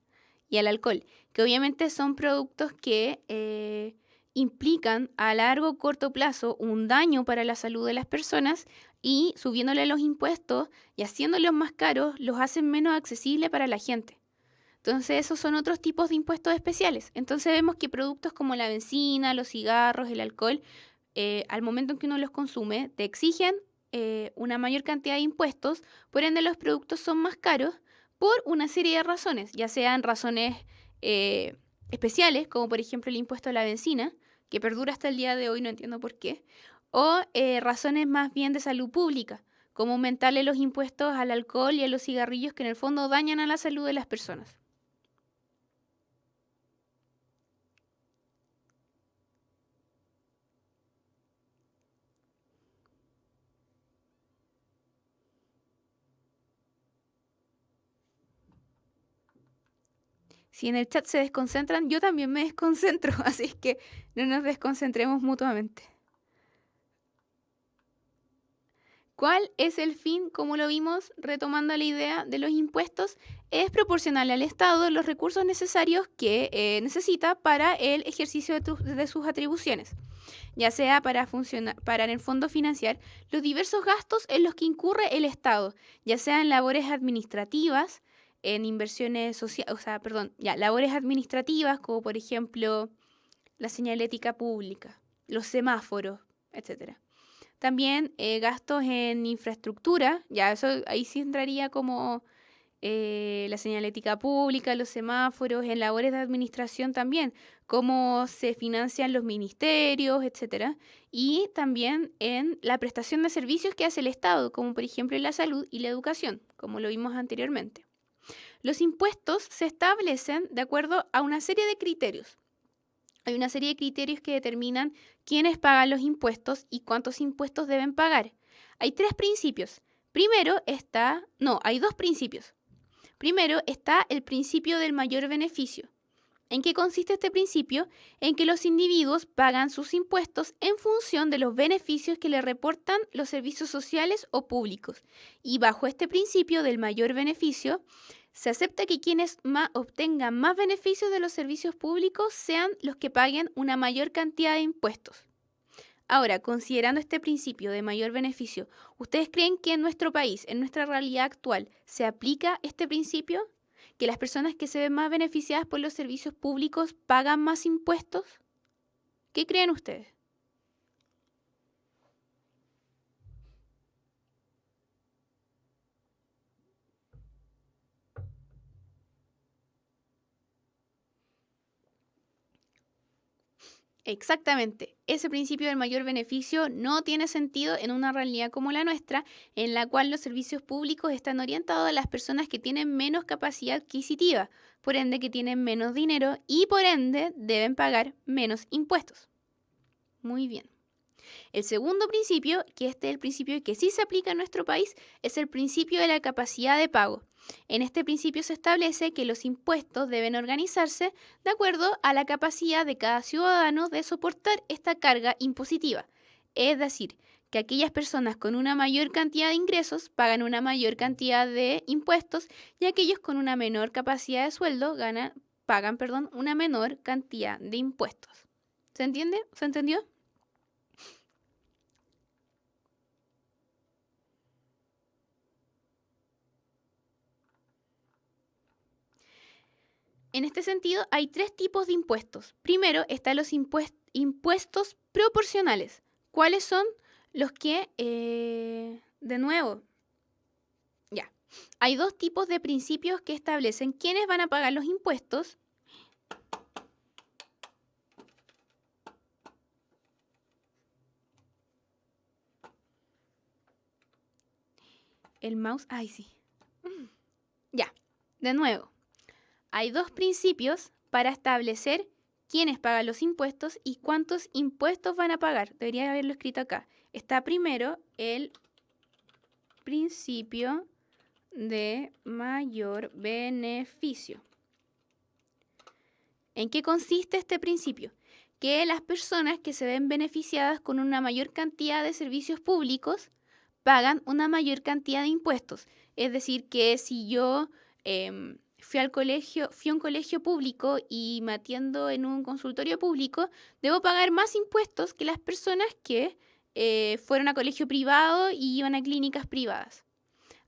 y al alcohol, que obviamente son productos que implican a largo o corto plazo un daño para la salud de las personas, y subiéndole los impuestos y haciéndolos más caros los hacen menos accesibles para la gente. Entonces esos son otros tipos de impuestos especiales. Entonces vemos que productos como la benzina, los cigarros, el alcohol, al momento en que uno los consume, te exigen una mayor cantidad de impuestos, por ende los productos son más caros por una serie de razones, ya sean razones especiales, como por ejemplo el impuesto a la benzina, que perdura hasta el día de hoy, no entiendo por qué, o razones más bien de salud pública, como aumentarle los impuestos al alcohol y a los cigarrillos que en el fondo dañan a la salud de las personas. Si en el chat se desconcentran, yo también me desconcentro, así es que no nos desconcentremos mutuamente. ¿Cuál es el fin? Como lo vimos, retomando la idea de los impuestos, es proporcionarle al Estado los recursos necesarios que necesita para el ejercicio de sus atribuciones, ya sea para en el fondo financiar los diversos gastos en los que incurre el Estado, ya sea en labores administrativas, en inversiones sociales, labores administrativas como por ejemplo la señalética pública, los semáforos, etcétera. También gastos en infraestructura, ya eso ahí sí entraría como la señalética pública, los semáforos, en labores de administración también, cómo se financian los ministerios, etcétera. Y también en la prestación de servicios que hace el Estado, como por ejemplo la salud y la educación, como lo vimos anteriormente. Los impuestos se establecen de acuerdo a una serie de criterios. Hay una serie de criterios que determinan quiénes pagan los impuestos y cuántos impuestos deben pagar. Hay tres principios. Hay dos principios. Primero está el principio del mayor beneficio. ¿En qué consiste este principio? En que los individuos pagan sus impuestos en función de los beneficios que le reportan los servicios sociales o públicos. Y bajo este principio del mayor beneficio, se acepta que quienes obtengan más beneficios de los servicios públicos sean los que paguen una mayor cantidad de impuestos. Ahora, considerando este principio de mayor beneficio, ¿ustedes creen que en nuestro país, en nuestra realidad actual, se aplica este principio? ¿Que las personas que se ven más beneficiadas por los servicios públicos pagan más impuestos? ¿Qué creen ustedes? Exactamente, ese principio del mayor beneficio no tiene sentido en una realidad como la nuestra, en la cual los servicios públicos están orientados a las personas que tienen menos capacidad adquisitiva, por ende que tienen menos dinero y por ende deben pagar menos impuestos. Muy bien. El segundo principio, que este es el principio que sí se aplica en nuestro país, es el principio de la capacidad de pago. En este principio se establece que los impuestos deben organizarse de acuerdo a la capacidad de cada ciudadano de soportar esta carga impositiva. Es decir, que aquellas personas con una mayor cantidad de ingresos pagan una mayor cantidad de impuestos y aquellos con una menor capacidad de sueldo pagan una menor cantidad de impuestos. ¿Se entiende? ¿Se entendió? En este sentido, hay tres tipos de impuestos. Primero, están los impuestos proporcionales. ¿Cuáles son los que, de nuevo, ya, hay dos tipos de principios que establecen quiénes van a pagar los impuestos. El mouse, ay sí. Ya, de nuevo. Hay dos principios para establecer quiénes pagan los impuestos y cuántos impuestos van a pagar. Debería haberlo escrito acá. Está primero el principio de mayor beneficio. ¿En qué consiste este principio? Que las personas que se ven beneficiadas con una mayor cantidad de servicios públicos pagan una mayor cantidad de impuestos. Es decir, que si yo fui a un colegio público y me atiendo en un consultorio público, debo pagar más impuestos que las personas que fueron a colegio privado y iban a clínicas privadas.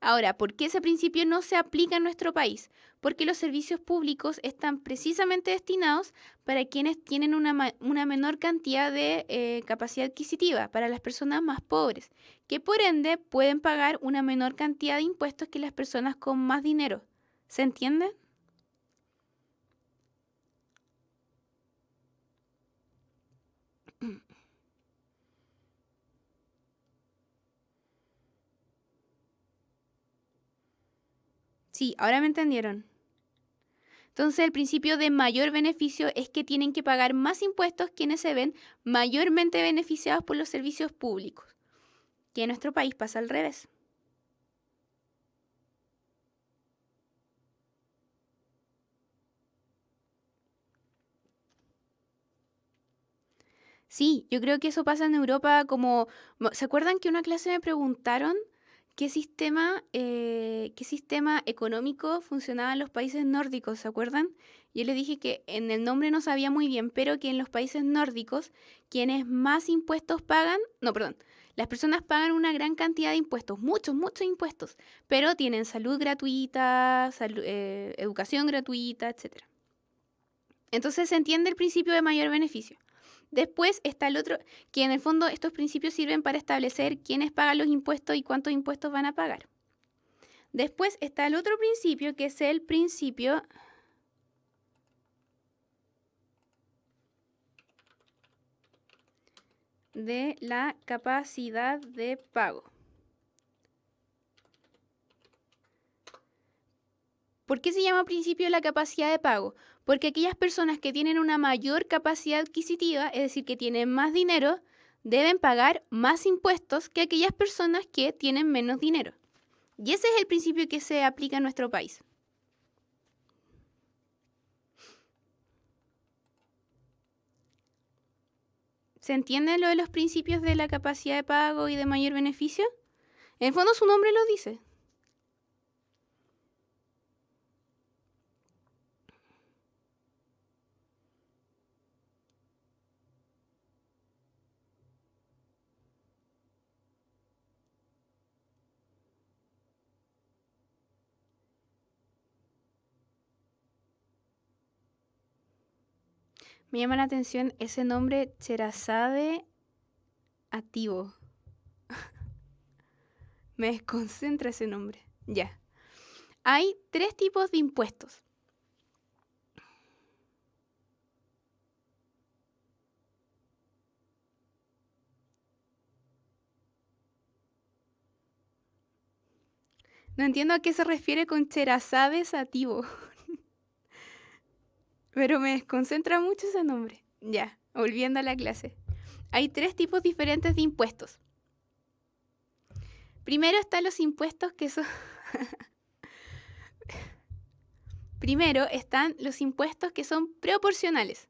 Ahora, ¿por qué ese principio no se aplica en nuestro país? Porque los servicios públicos están precisamente destinados para quienes tienen una menor cantidad de capacidad adquisitiva, para las personas más pobres, que por ende pueden pagar una menor cantidad de impuestos que las personas con más dinero. ¿Se entiende? Sí, ahora me entendieron. Entonces, el principio de mayor beneficio es que tienen que pagar más impuestos quienes se ven mayormente beneficiados por los servicios públicos, que en nuestro país pasa al revés. Sí, yo creo que eso pasa en Europa como... ¿Se acuerdan que en una clase me preguntaron qué sistema económico funcionaba en los países nórdicos? ¿Se acuerdan? Yo les dije que en el nombre no sabía muy bien, pero que en los países nórdicos quienes más impuestos pagan, no, perdón, las personas pagan una gran cantidad de impuestos, muchos, muchos impuestos, pero tienen salud gratuita, educación gratuita, etcétera. Entonces se entiende el principio de mayor beneficio. Después está el otro, que en el fondo estos principios sirven para establecer quiénes pagan los impuestos y cuántos impuestos van a pagar. Después está el otro principio, que es el principio de la capacidad de pago. ¿Por qué se llama principio de la capacidad de pago? Porque aquellas personas que tienen una mayor capacidad adquisitiva, es decir, que tienen más dinero, deben pagar más impuestos que aquellas personas que tienen menos dinero. Y ese es el principio que se aplica en nuestro país. ¿Se entiende lo de los principios de la capacidad de pago y de mayor beneficio? En el fondo su nombre lo dice. Me llama la atención ese nombre Sherazade Ativo. Me desconcentra ese nombre. Ya. Hay 3 tipos de impuestos. No entiendo a qué se refiere con Sherazade Ativo. Pero me desconcentra mucho ese nombre. Ya, volviendo a la clase. Hay 3 tipos diferentes de impuestos. Primero están los impuestos que son... Primero están los impuestos que son proporcionales.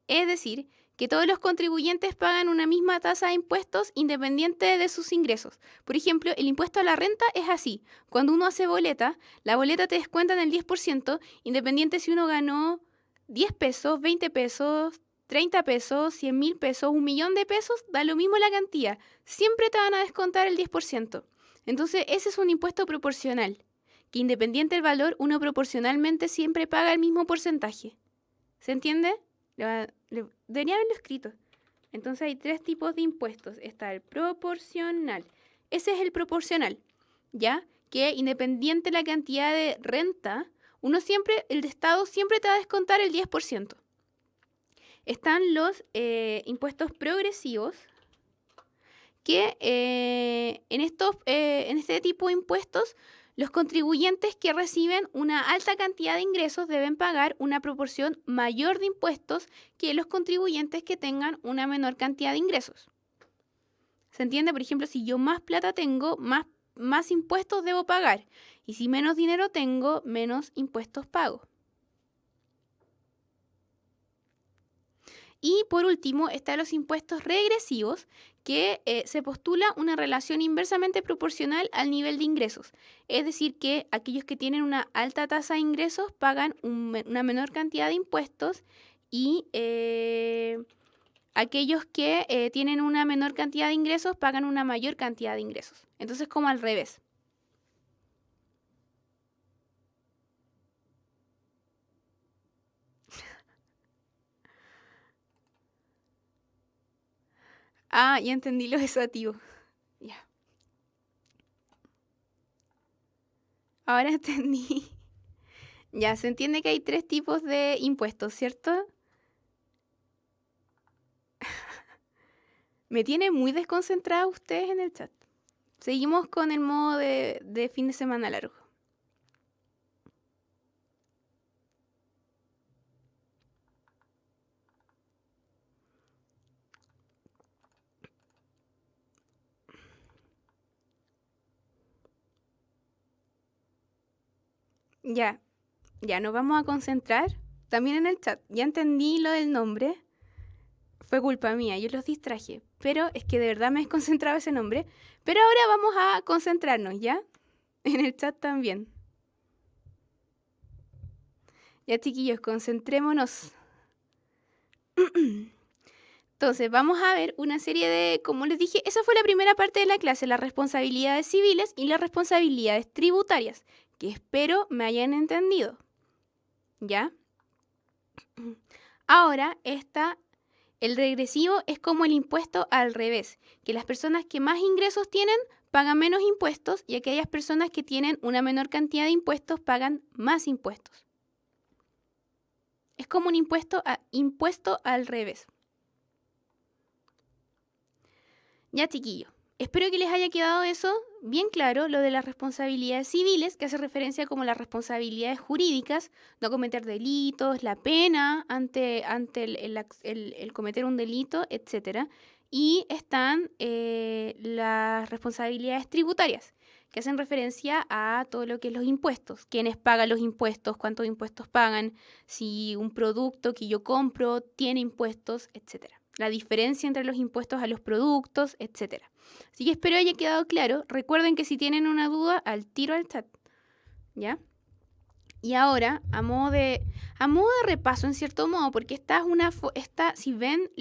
Es decir, que todos los contribuyentes pagan una misma tasa de impuestos independiente de sus ingresos. Por ejemplo, el impuesto a la renta es así. Cuando uno hace boleta, la boleta te descuentan el 10%, independiente si uno ganó 10 pesos, 20 pesos, 30 pesos, 100.000 pesos, 1.000.000 de pesos, da lo mismo la cantidad. Siempre te van a descontar el 10%. Entonces, ese es un impuesto proporcional, que independiente del valor, uno proporcionalmente siempre paga el mismo porcentaje. ¿Se entiende? Debería haberlo escrito. Entonces hay 3 tipos de impuestos. Está el proporcional. Ese es el proporcional, ¿ya? Que independiente de la cantidad de renta, el Estado siempre te va a descontar el 10%. Están los impuestos progresivos, que en este tipo de impuestos, los contribuyentes que reciben una alta cantidad de ingresos deben pagar una proporción mayor de impuestos que los contribuyentes que tengan una menor cantidad de ingresos. ¿Se entiende? Por ejemplo, si yo más plata tengo, más impuestos debo pagar. Y si menos dinero tengo, menos impuestos pago. Y por último, están los impuestos regresivos, que se postula una relación inversamente proporcional al nivel de ingresos. Es decir, que aquellos que tienen una alta tasa de ingresos pagan una menor cantidad de impuestos y aquellos que tienen una menor cantidad de ingresos pagan una mayor cantidad de ingresos. Entonces, como al revés. Ah, ya entendí lo desativo. Ya. Ahora entendí. Ya, se entiende que hay 3 tipos de impuestos, ¿cierto? Me tiene muy desconcentrada ustedes en el chat. Seguimos con el modo de fin de semana largo. Ya, nos vamos a concentrar también en el chat. Ya entendí lo del nombre. Fue culpa mía, yo los distraje. Pero es que de verdad me desconcentraba ese nombre. Pero ahora vamos a concentrarnos, ¿ya? En el chat también. Ya, chiquillos, concentrémonos. Entonces, vamos a ver una serie de, como les dije, esa fue la primera parte de la clase, las responsabilidades civiles y las responsabilidades tributarias, que espero me hayan entendido. ¿Ya? Ahora, el regresivo es como el impuesto al revés, que las personas que más ingresos tienen pagan menos impuestos y aquellas personas que tienen una menor cantidad de impuestos pagan más impuestos. Es como un impuesto al revés. Ya, chiquillo, espero que les haya quedado eso bien claro, lo de las responsabilidades civiles, que hace referencia como las responsabilidades jurídicas, no cometer delitos, la pena ante el cometer un delito, etc. Y están las responsabilidades tributarias, que hacen referencia a todo lo que es los impuestos, quiénes pagan los impuestos, cuántos impuestos pagan, si un producto que yo compro tiene impuestos, etc. la diferencia entre los impuestos a los productos, etc. Así que espero haya quedado claro. Recuerden que si tienen una duda, al tiro al chat, ¿ya? Y ahora, a modo de repaso, en cierto modo, porque si ven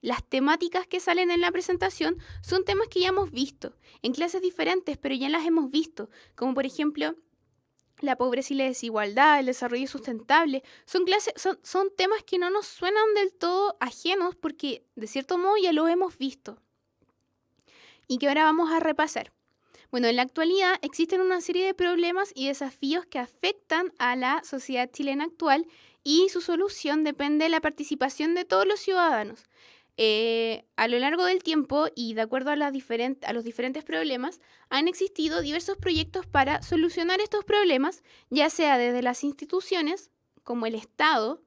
las temáticas que salen en la presentación, son temas que ya hemos visto en clases diferentes, pero ya las hemos visto, como por ejemplo la pobreza y la desigualdad, el desarrollo sustentable. Son temas que no nos suenan del todo ajenos porque de cierto modo ya lo hemos visto y que ahora vamos a repasar. Bueno, en la actualidad existen una serie de problemas y desafíos que afectan a la sociedad chilena actual y su solución depende de la participación de todos los ciudadanos. A lo largo del tiempo y de acuerdo a los diferentes problemas, han existido diversos proyectos para solucionar estos problemas, ya sea desde las instituciones, como el Estado,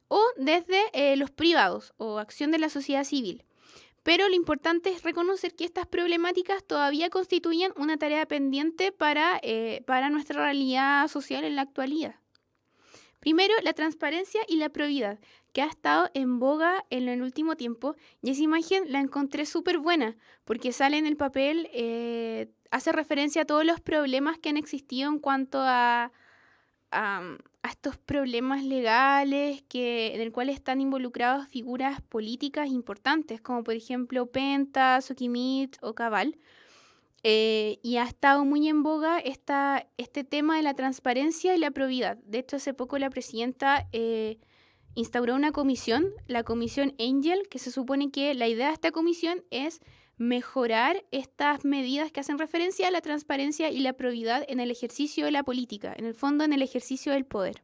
o desde los privados o acción de la sociedad civil. Pero lo importante es reconocer que estas problemáticas todavía constituyen una tarea pendiente para nuestra realidad social en la actualidad. Primero, la transparencia y la probidad, que ha estado en boga en el último tiempo, y esa imagen la encontré súper buena, porque sale en el papel, hace referencia a todos los problemas que han existido en cuanto a estos problemas legales en el cual están involucradas figuras políticas importantes, como por ejemplo Penta, Soquimich o Cabal. Y ha estado muy en boga este tema de la transparencia y la probidad. De hecho, hace poco la presidenta instauró una comisión, la comisión Angel, que se supone que la idea de esta comisión es mejorar estas medidas que hacen referencia a la transparencia y la probidad en el ejercicio de la política, en el fondo en el ejercicio del poder.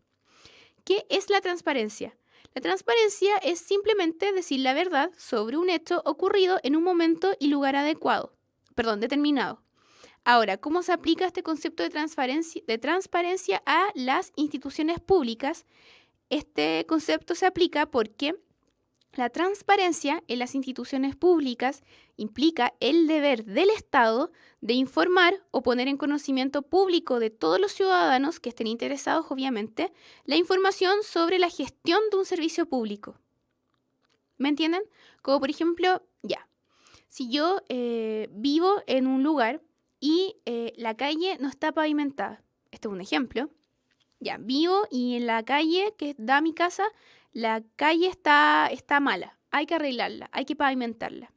¿Qué es la transparencia? La transparencia es simplemente decir la verdad sobre un hecho ocurrido en un momento y lugar determinado. Ahora, ¿cómo se aplica este concepto de transparencia a las instituciones públicas? Este concepto se aplica porque la transparencia en las instituciones públicas implica el deber del Estado de informar o poner en conocimiento público de todos los ciudadanos que estén interesados, obviamente, la información sobre la gestión de un servicio público. ¿Me entienden? Como por ejemplo, si yo vivo en un lugar y la calle no está pavimentada, este es un ejemplo, vivo y en la calle que da a mi casa, la calle está mala, hay que arreglarla, hay que pavimentarla.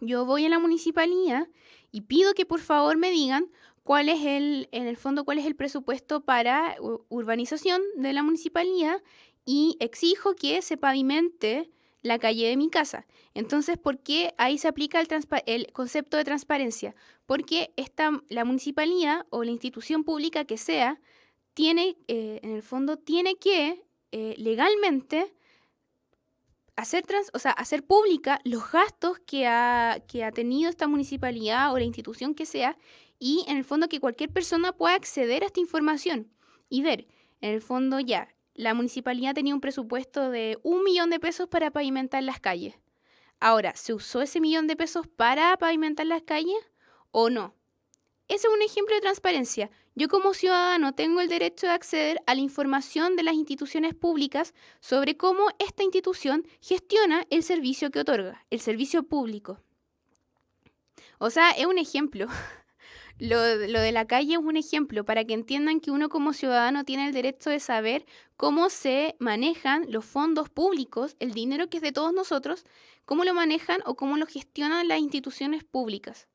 Yo voy a la municipalidad y pido que por favor me digan cuál es el presupuesto para urbanización de la municipalidad y exijo que se pavimente la calle de mi casa. Entonces, ¿por qué ahí se aplica el concepto de transparencia? Porque la municipalidad o la institución pública que sea tiene que legalmente hacer pública los gastos que ha tenido esta municipalidad o la institución que sea, y en el fondo que cualquier persona pueda acceder a esta información y ver, en el fondo la municipalidad tenía un presupuesto de 1 millón de pesos para pavimentar las calles. Ahora, ¿se usó ese 1 millón de pesos para pavimentar las calles o no? Ese es un ejemplo de transparencia. Yo como ciudadano tengo el derecho de acceder a la información de las instituciones públicas sobre cómo esta institución gestiona el servicio que otorga, el servicio público. O sea, es un ejemplo. Lo de la calle es un ejemplo para que entiendan que uno como ciudadano tiene el derecho de saber cómo se manejan los fondos públicos, el dinero que es de todos nosotros, cómo lo manejan o cómo lo gestionan las instituciones públicas.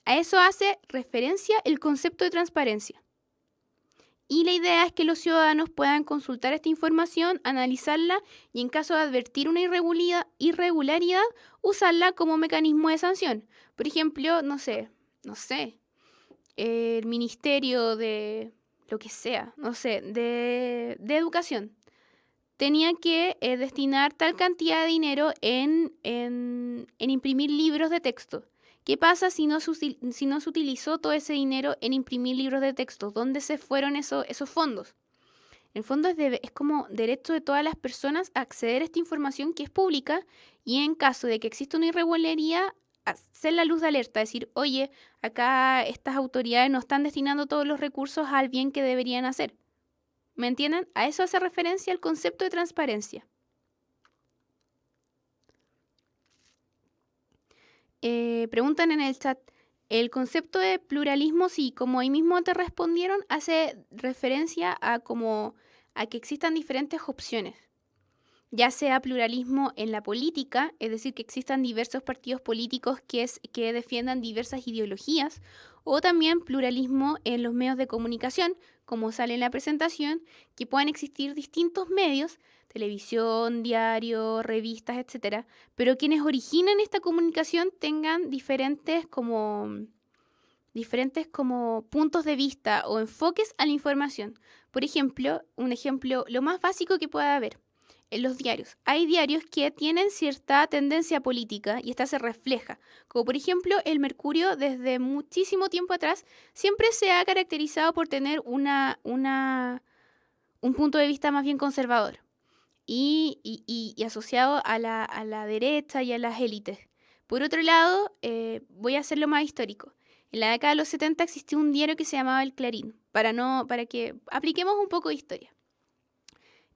A eso hace referencia el concepto de transparencia. Y la idea es que los ciudadanos puedan consultar esta información, analizarla y en caso de advertir una irregularidad, usarla como mecanismo de sanción. Por ejemplo, no sé, el ministerio de lo que sea, de educación, tenía que destinar tal cantidad de dinero en imprimir libros de texto. ¿Qué pasa si no se utilizó todo ese dinero en imprimir libros de texto? ¿Dónde se fueron esos fondos? En el fondo es como derecho de todas las personas a acceder a esta información que es pública y en caso de que exista una irregularidad, hacer la luz de alerta, decir, oye, acá estas autoridades no están destinando todos los recursos al bien que deberían hacer. ¿Me entienden? A eso hace referencia el concepto de transparencia. Preguntan en el chat, el concepto de pluralismo, sí, como ahí mismo te respondieron, hace referencia a que existan diferentes opciones, ya sea pluralismo en la política, es decir, que existan diversos partidos políticos que defiendan diversas ideologías, o también pluralismo en los medios de comunicación, como sale en la presentación, que puedan existir distintos medios, televisión, diario, revistas, etcétera, pero quienes originan esta comunicación tengan diferentes como puntos de vista o enfoques a la información. Por ejemplo, un ejemplo, lo más básico que pueda haber en los diarios. Hay diarios que tienen cierta tendencia política y esta se refleja. Como por ejemplo, el Mercurio desde muchísimo tiempo atrás siempre se ha caracterizado por tener un punto de vista más bien conservador y asociado a la derecha y a las élites. Por otro lado, voy a hacerlo más histórico. En la década de los 70 existió un diario que se llamaba El Clarín, para que apliquemos un poco de historia.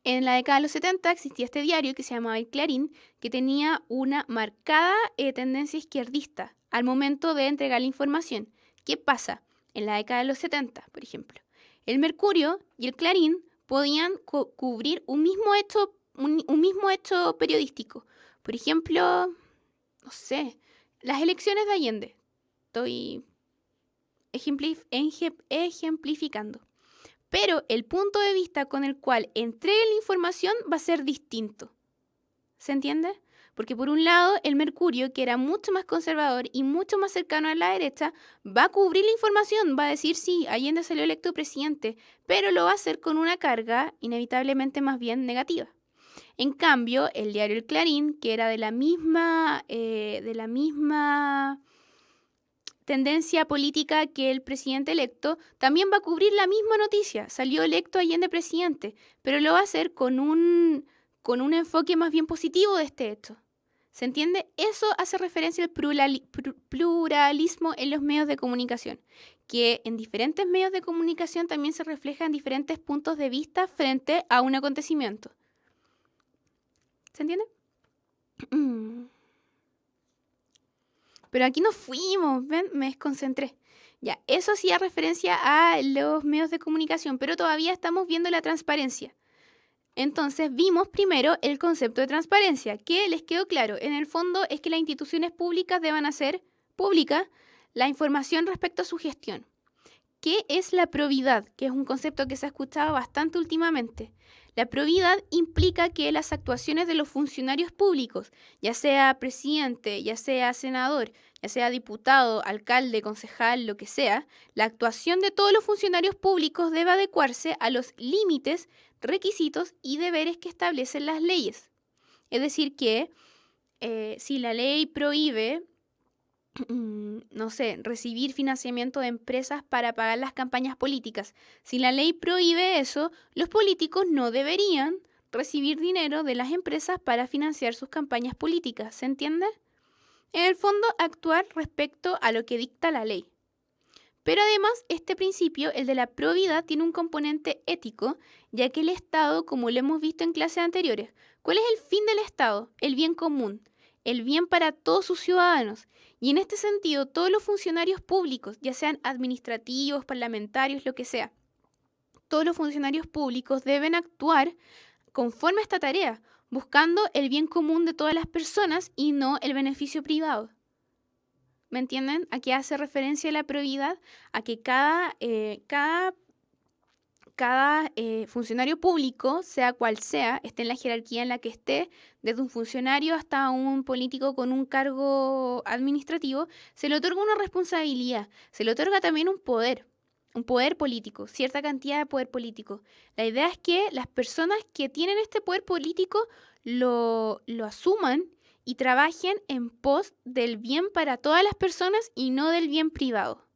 En la década de los 70 existía este diario que se llamaba El Clarín, que tenía una marcada tendencia izquierdista al momento de entregar la información. ¿Qué pasa? En la década de los 70, por ejemplo, el Mercurio y el Clarín podían cubrir un mismo hecho periodístico. Por ejemplo, no sé, las elecciones de Allende. Estoy ejemplificando. Pero el punto de vista con el cual entregue la información va a ser distinto. ¿Se entiende? Porque por un lado, el Mercurio, que era mucho más conservador y mucho más cercano a la derecha, va a cubrir la información, va a decir sí, Allende salió electo presidente, pero lo va a hacer con una carga inevitablemente más bien negativa. En cambio, el diario El Clarín, que era de la misma tendencia política que el presidente electo, también va a cubrir la misma noticia. Salió electo Allende presidente, pero lo va a hacer con un enfoque más bien positivo de este hecho. ¿Se entiende? Eso hace referencia al pluralismo en los medios de comunicación, que en diferentes medios de comunicación también se reflejan diferentes puntos de vista frente a un acontecimiento. ¿Se entiende? Pero aquí nos fuimos, ¿ven? Me desconcentré. Ya, eso hacía referencia a los medios de comunicación, pero todavía estamos viendo la transparencia. Entonces vimos primero el concepto de transparencia, que les quedó claro. En el fondo es que las instituciones públicas deban hacer pública la información respecto a su gestión. ¿Qué es la probidad? Que es un concepto que se ha escuchado bastante últimamente. La probidad implica que las actuaciones de los funcionarios públicos, ya sea presidente, ya sea senador, ya sea diputado, alcalde, concejal, lo que sea, la actuación de todos los funcionarios públicos debe adecuarse a los límites, requisitos y deberes que establecen las leyes. Es decir, que si la ley prohíbe no sé, recibir financiamiento de empresas para pagar las campañas políticas. Si la ley prohíbe eso, los políticos no deberían recibir dinero de las empresas para financiar sus campañas políticas. ¿Se entiende? En el fondo, actuar respecto a lo que dicta la ley. Pero además, este principio, el de la probidad, tiene un componente ético, ya que el Estado, como lo hemos visto en clases anteriores, ¿cuál es el fin del Estado? El bien común, el bien para todos sus ciudadanos. Y en este sentido, todos los funcionarios públicos, ya sean administrativos, parlamentarios, lo que sea, todos los funcionarios públicos deben actuar conforme a esta tarea, buscando el bien común de todas las personas y no el beneficio privado. ¿Me entienden? Aquí hace referencia a la probidad, a que cada funcionario público, sea cual sea, esté en la jerarquía en la que esté, desde un funcionario hasta un político con un cargo administrativo, se le otorga una responsabilidad, se le otorga también un poder político, cierta cantidad de poder político. La idea es que las personas que tienen este poder político lo asuman y trabajen en pos del bien para todas las personas y no del bien privado,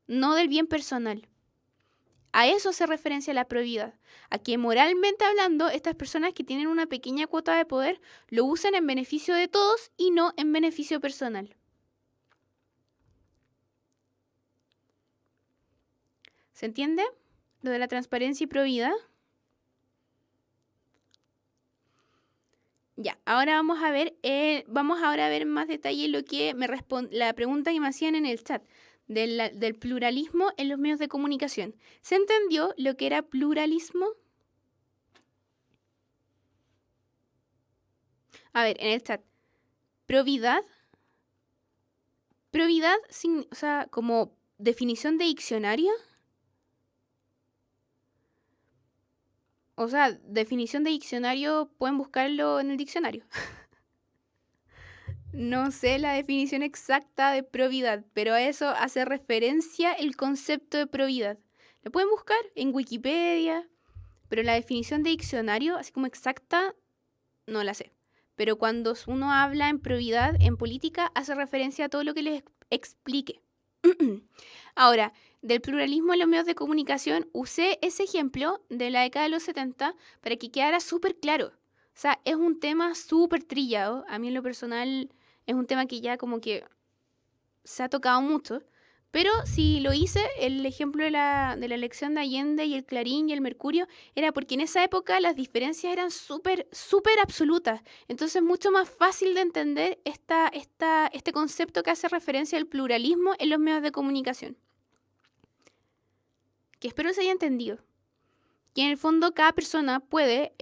no del bien personal. A eso hace referencia la probidad, a que moralmente hablando, estas personas que tienen una pequeña cuota de poder lo usan en beneficio de todos y no en beneficio personal. ¿Se entiende? Lo de la transparencia y probidad. Ya, ahora vamos ahora a ver en más detalle lo que la pregunta que me hacían en el chat del pluralismo en los medios de comunicación. ¿Se entendió lo que era pluralismo? A ver, en el chat. Probidad. Probidad, o sea, como definición de diccionario. O sea, definición de diccionario, pueden buscarlo en el diccionario. No sé la definición exacta de probidad, pero a eso hace referencia el concepto de probidad. Lo pueden buscar en Wikipedia, pero la definición de diccionario, así como exacta, no la sé. Pero cuando uno habla en probidad, en política, hace referencia a todo lo que les explique. Ahora, del pluralismo en los medios de comunicación, usé ese ejemplo de la década de los 70 para que quedara súper claro. O sea, es un tema súper trillado. A mí en lo personal es un tema que ya como que se ha tocado mucho. Pero si lo hice, el ejemplo de la elección de Allende y el Clarín y el Mercurio, era porque en esa época las diferencias eran súper, súper absolutas. Entonces es mucho más fácil de entender este concepto que hace referencia al pluralismo en los medios de comunicación. Que espero se haya entendido. Que en el fondo cada persona puede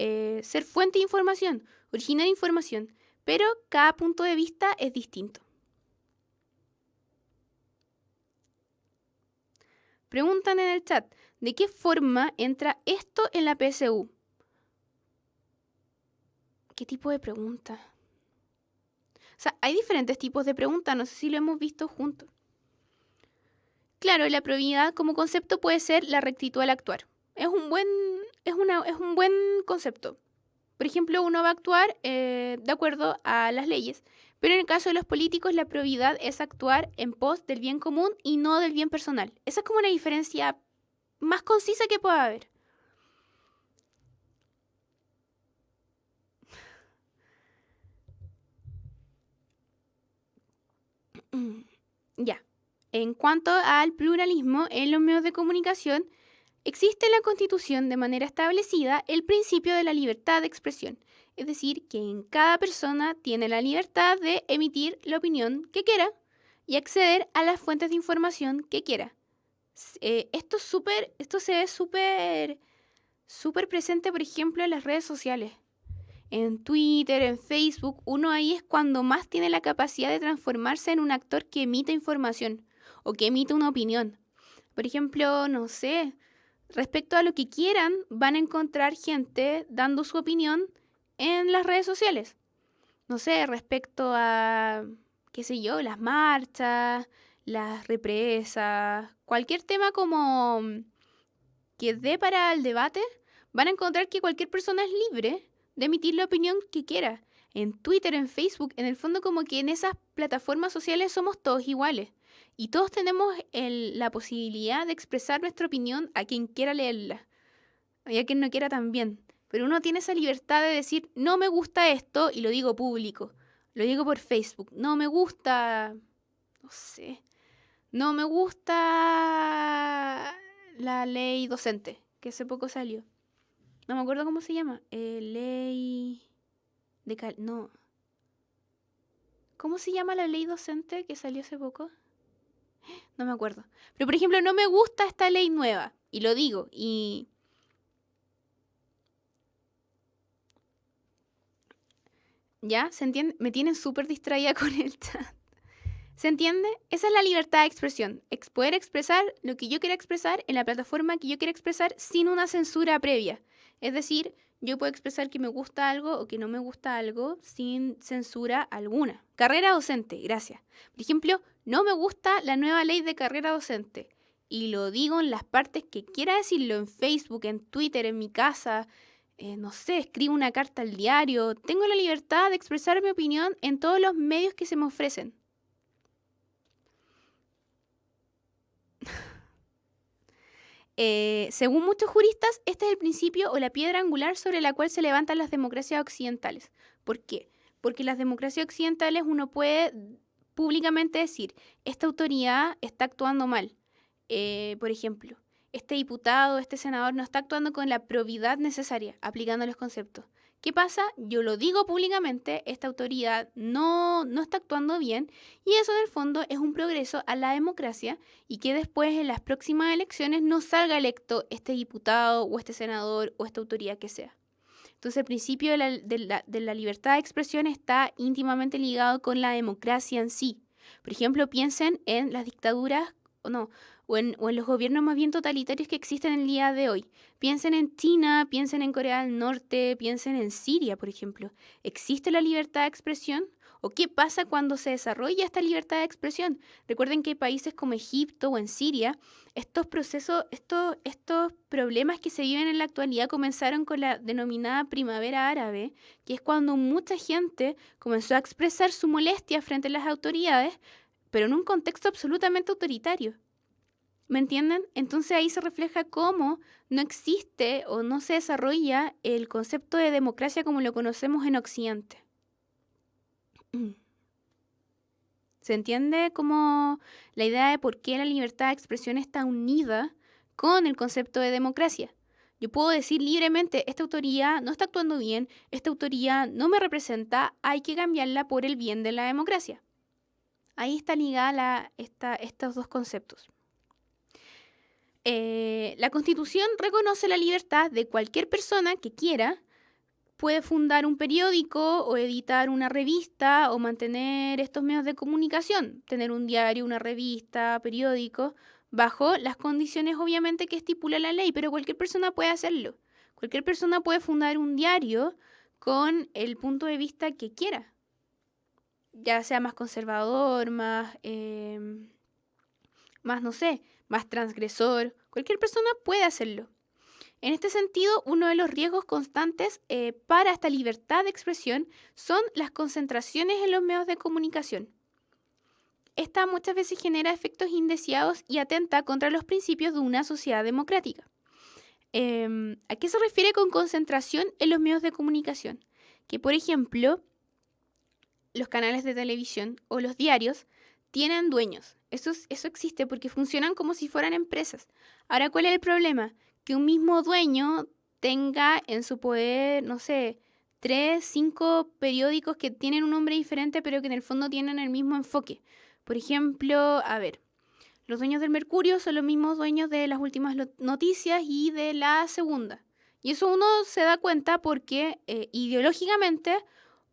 ser fuente de información, originar información, pero cada punto de vista es distinto. Preguntan en el chat, ¿de qué forma entra esto en la PSU? ¿Qué tipo de pregunta? O sea, hay diferentes tipos de preguntas, no sé si lo hemos visto juntos. Claro, la probidad como concepto puede ser la rectitud al actuar. Es un buen concepto. Por ejemplo, uno va a actuar de acuerdo a las leyes, pero en el caso de los políticos la probidad es actuar en pos del bien común y no del bien personal. Esa es como una diferencia más concisa que pueda haber. Ya. En cuanto al pluralismo en los medios de comunicación, existe en la Constitución de manera establecida el principio de la libertad de expresión, es decir, que en cada persona tiene la libertad de emitir la opinión que quiera y acceder a las fuentes de información que quiera. Esto se ve súper presente, por ejemplo, en las redes sociales. En Twitter, en Facebook, uno ahí es cuando más tiene la capacidad de transformarse en un actor que emite información o que emite una opinión. Por ejemplo, no sé, respecto a lo que quieran, van a encontrar gente dando su opinión en las redes sociales. No sé, respecto a, qué sé yo, las marchas, las represas, cualquier tema como que dé para el debate, van a encontrar que cualquier persona es libre de emitir la opinión que quiera. En Twitter, en Facebook, en el fondo como que en esas plataformas sociales somos todos iguales. Y todos tenemos la posibilidad de expresar nuestra opinión a quien quiera leerla. Y a quien no quiera también. Pero uno tiene esa libertad de decir, no me gusta esto, y lo digo público. Lo digo por Facebook. No me gusta, no sé, no me gusta la ley docente, que hace poco salió. No me acuerdo cómo se llama. Ley de... No. ¿Cómo se llama la ley docente que salió hace poco? No me acuerdo. Pero, por ejemplo, no me gusta esta ley nueva. Y lo digo. Y... ¿Ya? ¿Se entiende? Me tienen súper distraída con el chat. ¿Se entiende? Esa es la libertad de expresión. Poder expresar lo que yo quiera expresar en la plataforma que yo quiera expresar sin una censura previa. Es decir, yo puedo expresar que me gusta algo o que no me gusta algo sin censura alguna. Carrera docente, gracias. Por ejemplo, no me gusta la nueva ley de carrera docente. Y lo digo en las partes que quiera decirlo, en Facebook, en Twitter, en mi casa, no sé, escribo una carta al diario. Tengo la libertad de expresar mi opinión en todos los medios que se me ofrecen. Según muchos juristas, este es el principio o la piedra angular sobre la cual se levantan las democracias occidentales. ¿Por qué? Porque las democracias occidentales uno puede públicamente decir, esta autoridad está actuando mal. Por ejemplo, este diputado, este senador no está actuando con la probidad necesaria, aplicando los conceptos. ¿Qué pasa? Yo lo digo públicamente, esta autoridad no está actuando bien y eso en el fondo es un progreso a la democracia y que después en las próximas elecciones no salga electo este diputado o este senador o esta autoridad que sea. Entonces el principio de la libertad de expresión está íntimamente ligado con la democracia en sí. Por ejemplo, piensen en las dictaduras o en los gobiernos más bien totalitarios que existen en el día de hoy. Piensen en China, piensen en Corea del Norte, piensen en Siria, por ejemplo. ¿Existe la libertad de expresión? ¿O qué pasa cuando se desarrolla esta libertad de expresión? Recuerden que hay países como Egipto o en Siria, estos procesos, estos problemas que se viven en la actualidad comenzaron con la denominada primavera árabe, que es cuando mucha gente comenzó a expresar su molestia frente a las autoridades, pero en un contexto absolutamente autoritario. ¿Me entienden? Entonces ahí se refleja cómo no existe o no se desarrolla el concepto de democracia como lo conocemos en Occidente. ¿Se entiende cómo la idea de por qué la libertad de expresión está unida con el concepto de democracia? Yo puedo decir libremente, esta autoridad no está actuando bien, esta autoridad no me representa, hay que cambiarla por el bien de la democracia. Ahí está ligada estos dos conceptos. La Constitución reconoce la libertad de cualquier persona que quiera. Puede fundar un periódico o editar una revista o mantener estos medios de comunicación, tener un diario, una revista, periódico, bajo las condiciones obviamente que estipula la ley, pero cualquier persona puede hacerlo. Cualquier persona puede fundar un diario con el punto de vista que quiera, ya sea más conservador, no sé, más transgresor. Cualquier persona puede hacerlo. En este sentido, uno de los riesgos constantes para esta libertad de expresión son las concentraciones en los medios de comunicación. Esta muchas veces genera efectos indeseados y atenta contra los principios de una sociedad democrática. ¿A qué se refiere con concentración en los medios de comunicación? Que, por ejemplo, los canales de televisión o los diarios tienen dueños. Eso existe porque funcionan como si fueran empresas. Ahora, ¿cuál es el problema? Que un mismo dueño tenga en su poder, no sé, 3, 5 periódicos que tienen un nombre diferente, pero que en el fondo tienen el mismo enfoque. Por ejemplo, a ver, los dueños del Mercurio son los mismos dueños de las últimas noticias y de la segunda. Y eso uno se da cuenta porque ideológicamente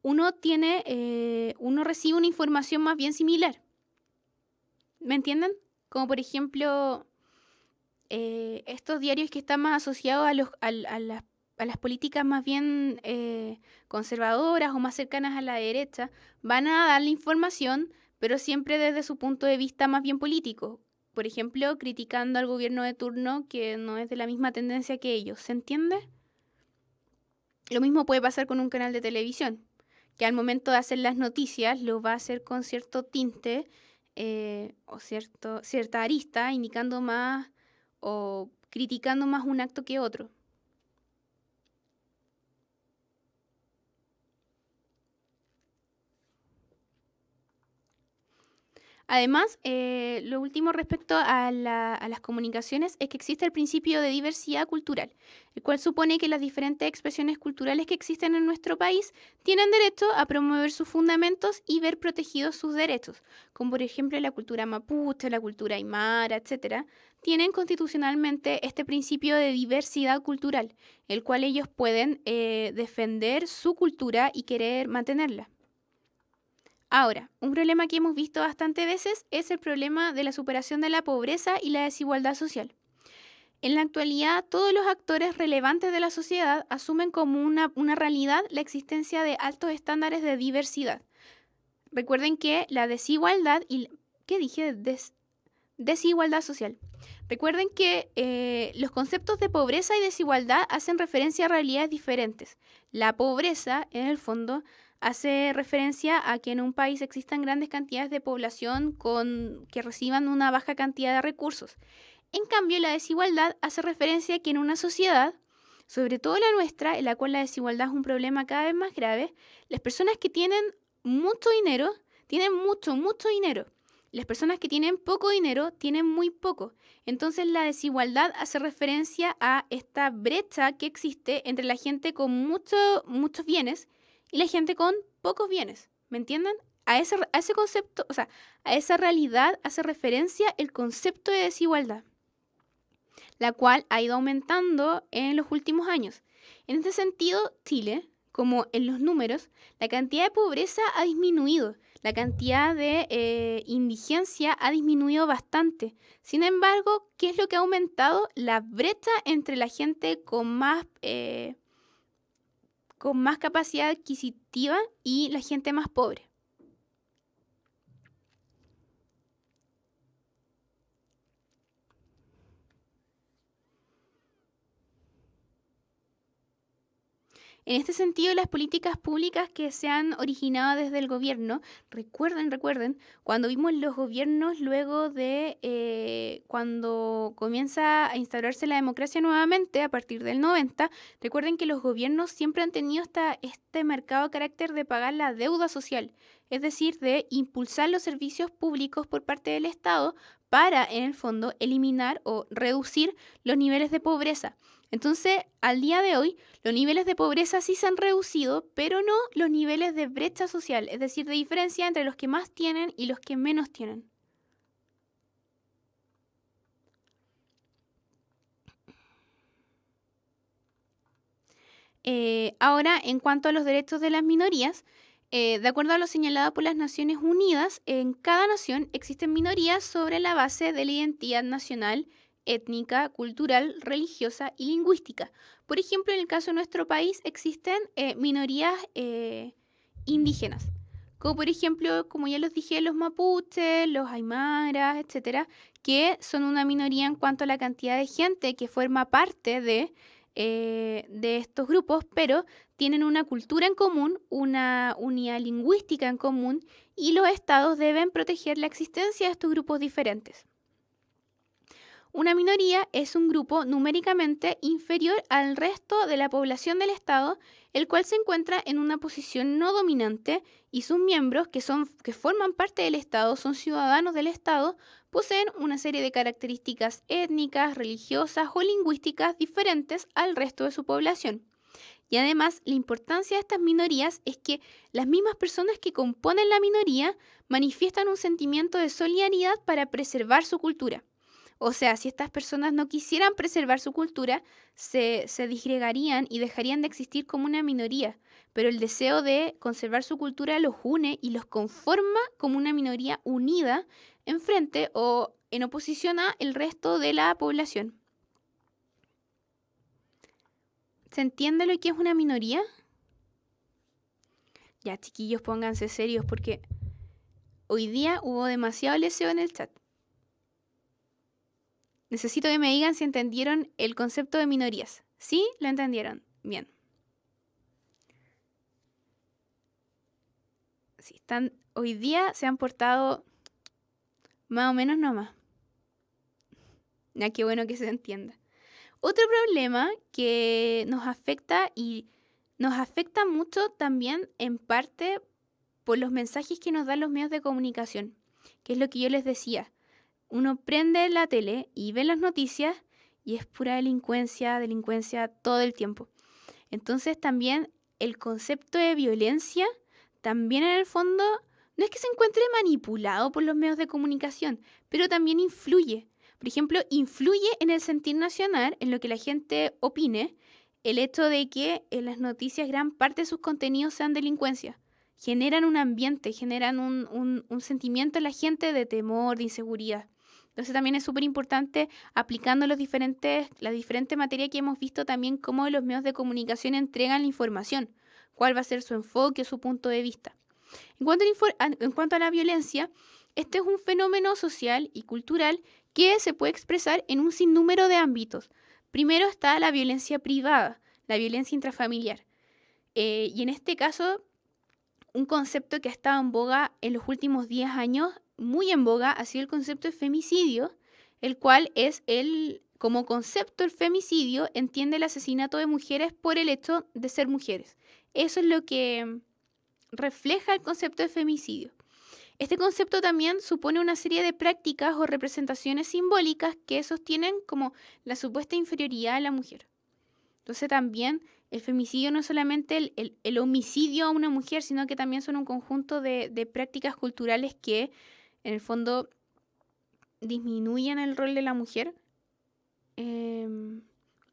uno recibe una información más bien similar. ¿Me entienden? Como por ejemplo, estos diarios que están más asociados a las políticas más bien conservadoras o más cercanas a la derecha, van a dar la información, pero siempre desde su punto de vista más bien político. Por ejemplo, criticando al gobierno de turno que no es de la misma tendencia que ellos. ¿Se entiende? Lo mismo puede pasar con un canal de televisión, que al momento de hacer las noticias lo va a hacer con cierto tinte o cierta arista, indicando más o criticando más un acto que otro. Además, lo último respecto a las comunicaciones es que existe el principio de diversidad cultural, el cual supone que las diferentes expresiones culturales que existen en nuestro país tienen derecho a promover sus fundamentos y ver protegidos sus derechos, como por ejemplo la cultura mapuche, la cultura aymara, etc., tienen constitucionalmente este principio de diversidad cultural, el cual ellos pueden defender su cultura y querer mantenerla. Ahora, un problema que hemos visto bastante veces es el problema de la superación de la pobreza y la desigualdad social. En la actualidad, todos los actores relevantes de la sociedad asumen como una realidad la existencia de altos estándares de diversidad. Recuerden que la desigualdad y... ¿Qué dije? Desigualdad social. Recuerden que los conceptos de pobreza y desigualdad hacen referencia a realidades diferentes. La pobreza, en el fondo, hace referencia a que en un país existan grandes cantidades de población que reciban una baja cantidad de recursos. En cambio, la desigualdad hace referencia a que en una sociedad, sobre todo la nuestra, en la cual la desigualdad es un problema cada vez más grave, las personas que tienen mucho dinero, tienen mucho dinero. Las personas que tienen poco dinero tienen muy poco. Entonces la desigualdad hace referencia a esta brecha que existe entre la gente con muchos bienes y la gente con pocos bienes. ¿Me entienden? A ese concepto, o sea, a esa realidad hace referencia el concepto de desigualdad, la cual ha ido aumentando en los últimos años. En este sentido, Chile, como en los números, la cantidad de pobreza ha disminuido, la cantidad de indigencia ha disminuido bastante. Sin embargo, ¿qué es lo que ha aumentado? La brecha entre la gente con más capacidad adquisitiva y la gente más pobre. En este sentido, las políticas públicas que se han originado desde el gobierno, recuerden, cuando vimos los gobiernos luego de cuando comienza a instaurarse la democracia nuevamente a partir del 90, recuerden que los gobiernos siempre han tenido este marcado carácter de pagar la deuda social, es decir, de impulsar los servicios públicos por parte del Estado para, en el fondo, eliminar o reducir los niveles de pobreza. Entonces, al día de hoy, los niveles de pobreza sí se han reducido, pero no los niveles de brecha social, es decir, de diferencia entre los que más tienen y los que menos tienen. Ahora, en cuanto a los derechos de las minorías, de acuerdo a lo señalado por las Naciones Unidas, en cada nación existen minorías sobre la base de la identidad nacional, étnica, cultural, religiosa y lingüística. Por ejemplo, en el caso de nuestro país existen minorías indígenas, como por ejemplo, como ya los dije, los mapuches, los aymaras, etcétera, que son una minoría en cuanto a la cantidad de gente que forma parte de estos grupos, pero tienen una cultura en común, una unidad lingüística en común, y los estados deben proteger la existencia de estos grupos diferentes. Una minoría es un grupo numéricamente inferior al resto de la población del Estado, el cual se encuentra en una posición no dominante y sus miembros, que forman parte del Estado, son ciudadanos del Estado, poseen una serie de características étnicas, religiosas o lingüísticas diferentes al resto de su población. Y además, la importancia de estas minorías es que las mismas personas que componen la minoría manifiestan un sentimiento de solidaridad para preservar su cultura. O sea, si estas personas no quisieran preservar su cultura, se disgregarían y dejarían de existir como una minoría. Pero el deseo de conservar su cultura los une y los conforma como una minoría unida en frente o en oposición a el resto de la población. ¿Se entiende lo que es una minoría? Ya, chiquillos, pónganse serios porque hoy día hubo demasiado leseo en el chat. Necesito que me digan si entendieron el concepto de minorías. ¿Sí? ¿Lo entendieron? Bien. Sí, hoy día se han portado más o menos nomás. Ya, qué bueno que se entienda. Otro problema que nos afecta y nos afecta mucho también en parte por los mensajes que nos dan los medios de comunicación, que es lo que yo les decía. Uno prende la tele y ve las noticias y es pura delincuencia todo el tiempo. Entonces también el concepto de violencia también en el fondo no es que se encuentre manipulado por los medios de comunicación, pero también influye. Por ejemplo, influye en el sentir nacional, en lo que la gente opine, el hecho de que en las noticias gran parte de sus contenidos sean delincuencia. Generan un ambiente, generan un sentimiento en la gente de temor, de inseguridad. Entonces también es súper importante aplicando las diferentes materias que hemos visto también cómo los medios de comunicación entregan la información, cuál va a ser su enfoque, su punto de vista. En cuanto a la violencia, este es un fenómeno social y cultural que se puede expresar en un sinnúmero de ámbitos. Primero está la violencia privada, la violencia intrafamiliar. Y en este caso, un concepto que ha estado en boga en los últimos 10 años, muy en boga, ha sido el concepto de femicidio, el cual es como concepto el femicidio entiende el asesinato de mujeres por el hecho de ser mujeres. Eso es lo que refleja el concepto de femicidio. Este concepto también supone una serie de prácticas o representaciones simbólicas que sostienen como la supuesta inferioridad de la mujer. Entonces también el femicidio no es solamente el homicidio a una mujer, sino que también son un conjunto de prácticas culturales que en el fondo disminuyen el rol de la mujer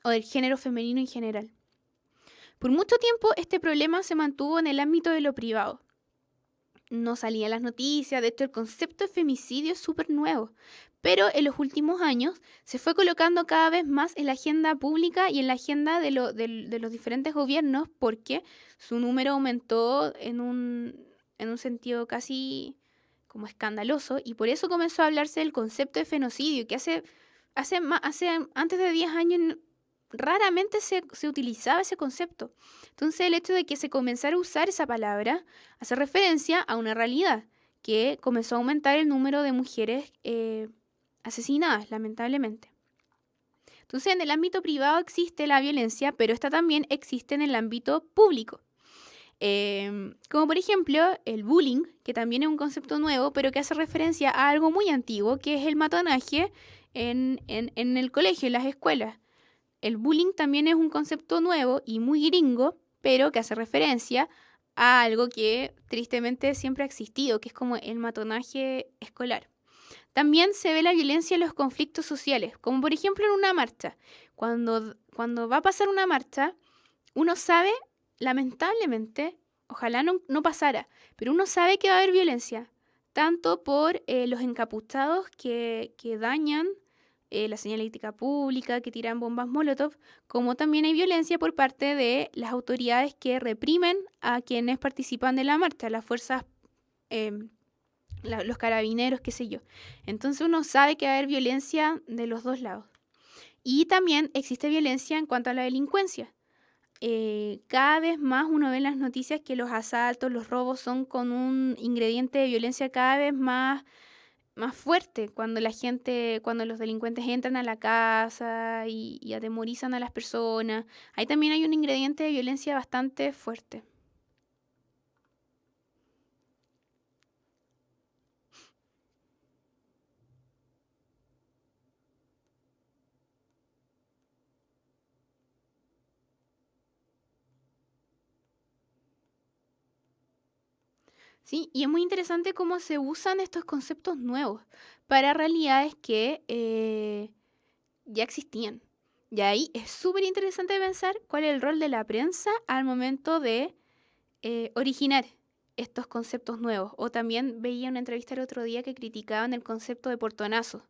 o del género femenino en general. Por mucho tiempo este problema se mantuvo en el ámbito de lo privado. No salía en las noticias, de hecho el concepto de femicidio es súper nuevo, pero en los últimos años se fue colocando cada vez más en la agenda pública y en la agenda de los diferentes gobiernos porque su número aumentó en un sentido casi como escandaloso y por eso comenzó a hablarse del concepto de fenocidio, que antes de 10 años raramente se utilizaba ese concepto. Entonces el hecho de que se comenzara a usar esa palabra hace referencia a una realidad, que comenzó a aumentar el número de mujeres asesinadas, lamentablemente. Entonces en el ámbito privado existe la violencia, pero esta también existe en el ámbito público. Como por ejemplo el bullying, que también es un concepto nuevo, pero que hace referencia a algo muy antiguo, que es el matonaje en el colegio, en las escuelas. El bullying también es un concepto nuevo y muy gringo, pero que hace referencia a algo que tristemente siempre ha existido, que es como el matonaje escolar. También se ve la violencia en los conflictos sociales, como por ejemplo en una marcha. Cuando va a pasar una marcha, uno sabe, lamentablemente, ojalá no pasara, pero uno sabe que va a haber violencia, tanto por los encapuchados que dañan la señalética pública, que tiran bombas Molotov, como también hay violencia por parte de las autoridades que reprimen a quienes participan de la marcha, las fuerzas, los carabineros, qué sé yo. Entonces uno sabe que va a haber violencia de los dos lados. Y también existe violencia en cuanto a la delincuencia. Cada vez más uno ve en las noticias que los asaltos, los robos son con un ingrediente de violencia cada vez más fuerte, cuando los delincuentes entran a la casa y atemorizan a las personas. Ahí también hay un ingrediente de violencia bastante fuerte. Sí, y es muy interesante cómo se usan estos conceptos nuevos para realidades que ya existían. Y ahí es súper interesante pensar cuál es el rol de la prensa al momento de originar estos conceptos nuevos. O también veía una entrevista el otro día que criticaban el concepto de portonazo.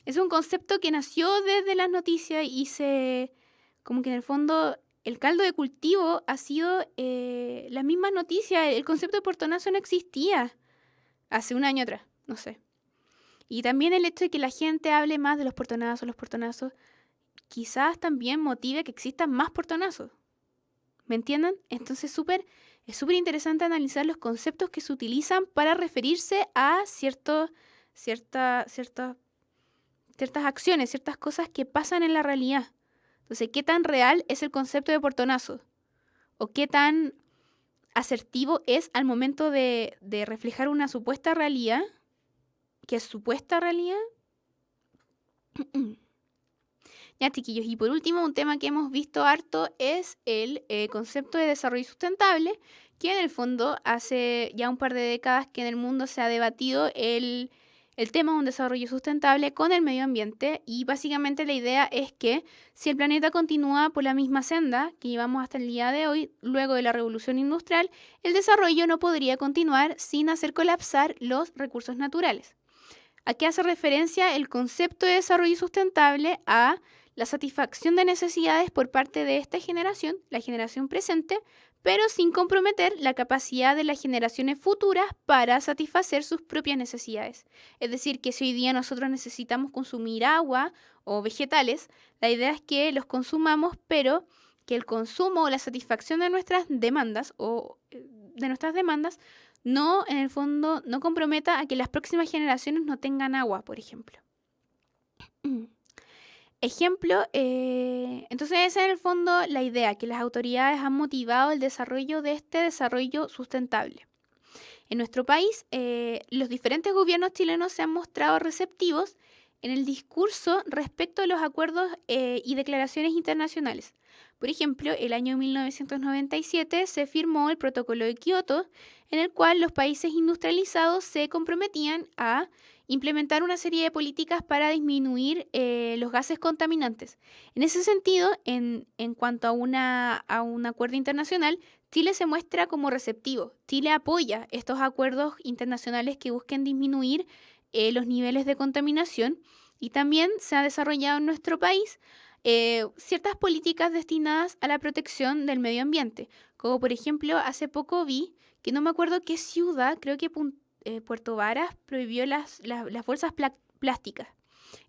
Es un concepto que nació desde las noticias y como que en el fondo el caldo de cultivo ha sido las mismas noticias. El concepto de portonazo no existía hace un año atrás, no sé. Y también el hecho de que la gente hable más de los portonazos, quizás también motive que existan más portonazos. ¿Me entienden? Entonces es súper interesante analizar los conceptos que se utilizan para referirse a ciertas acciones, ciertas cosas que pasan en la realidad. Entonces, ¿qué tan real es el concepto de portonazo? ¿O qué tan asertivo es al momento de reflejar una supuesta realidad? ¿Qué es supuesta realidad? Ya, chiquillos, y por último, un tema que hemos visto harto es el concepto de desarrollo sustentable, que en el fondo hace ya un par de décadas que en el mundo se ha debatido el tema de un desarrollo sustentable con el medio ambiente, y básicamente la idea es que si el planeta continúa por la misma senda que llevamos hasta el día de hoy, luego de la revolución industrial, el desarrollo no podría continuar sin hacer colapsar los recursos naturales. ¿A qué hace referencia el concepto de desarrollo sustentable? A la satisfacción de necesidades por parte de esta generación, la generación presente, pero sin comprometer la capacidad de las generaciones futuras para satisfacer sus propias necesidades. Es decir, que si hoy día nosotros necesitamos consumir agua o vegetales, la idea es que los consumamos, pero que el consumo o la satisfacción de nuestras demandas no, en el fondo, no comprometa a que las próximas generaciones no tengan agua, por ejemplo. Entonces esa es en el fondo la idea, que las autoridades han motivado el desarrollo de este desarrollo sustentable. En nuestro país, los diferentes gobiernos chilenos se han mostrado receptivos en el discurso respecto a los acuerdos y declaraciones internacionales. Por ejemplo, el año 1997 se firmó el Protocolo de Kioto, en el cual los países industrializados se comprometían a implementar una serie de políticas para disminuir los gases contaminantes. En ese sentido, en cuanto a un acuerdo internacional, Chile se muestra como receptivo. Chile apoya estos acuerdos internacionales que busquen disminuir los niveles de contaminación, y también se ha desarrollado en nuestro país ciertas políticas destinadas a la protección del medio ambiente, como por ejemplo hace poco vi que no me acuerdo qué ciudad, creo que Puerto Varas prohibió las bolsas plásticas.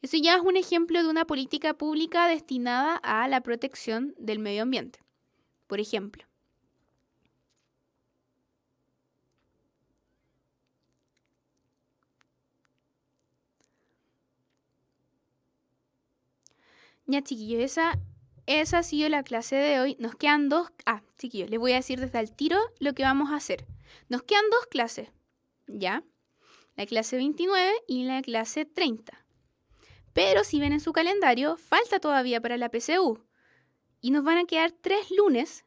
Eso ya es un ejemplo de una política pública destinada a la protección del medio ambiente, por ejemplo. Ya, chiquillos, esa ha sido la clase de hoy. Nos quedan dos... chiquillos, les voy a decir desde el tiro lo que vamos a hacer. Nos quedan dos clases, ¿ya? La clase 29 y la clase 30. Pero si ven en su calendario, falta todavía para la PSU. Y nos van a quedar 3 lunes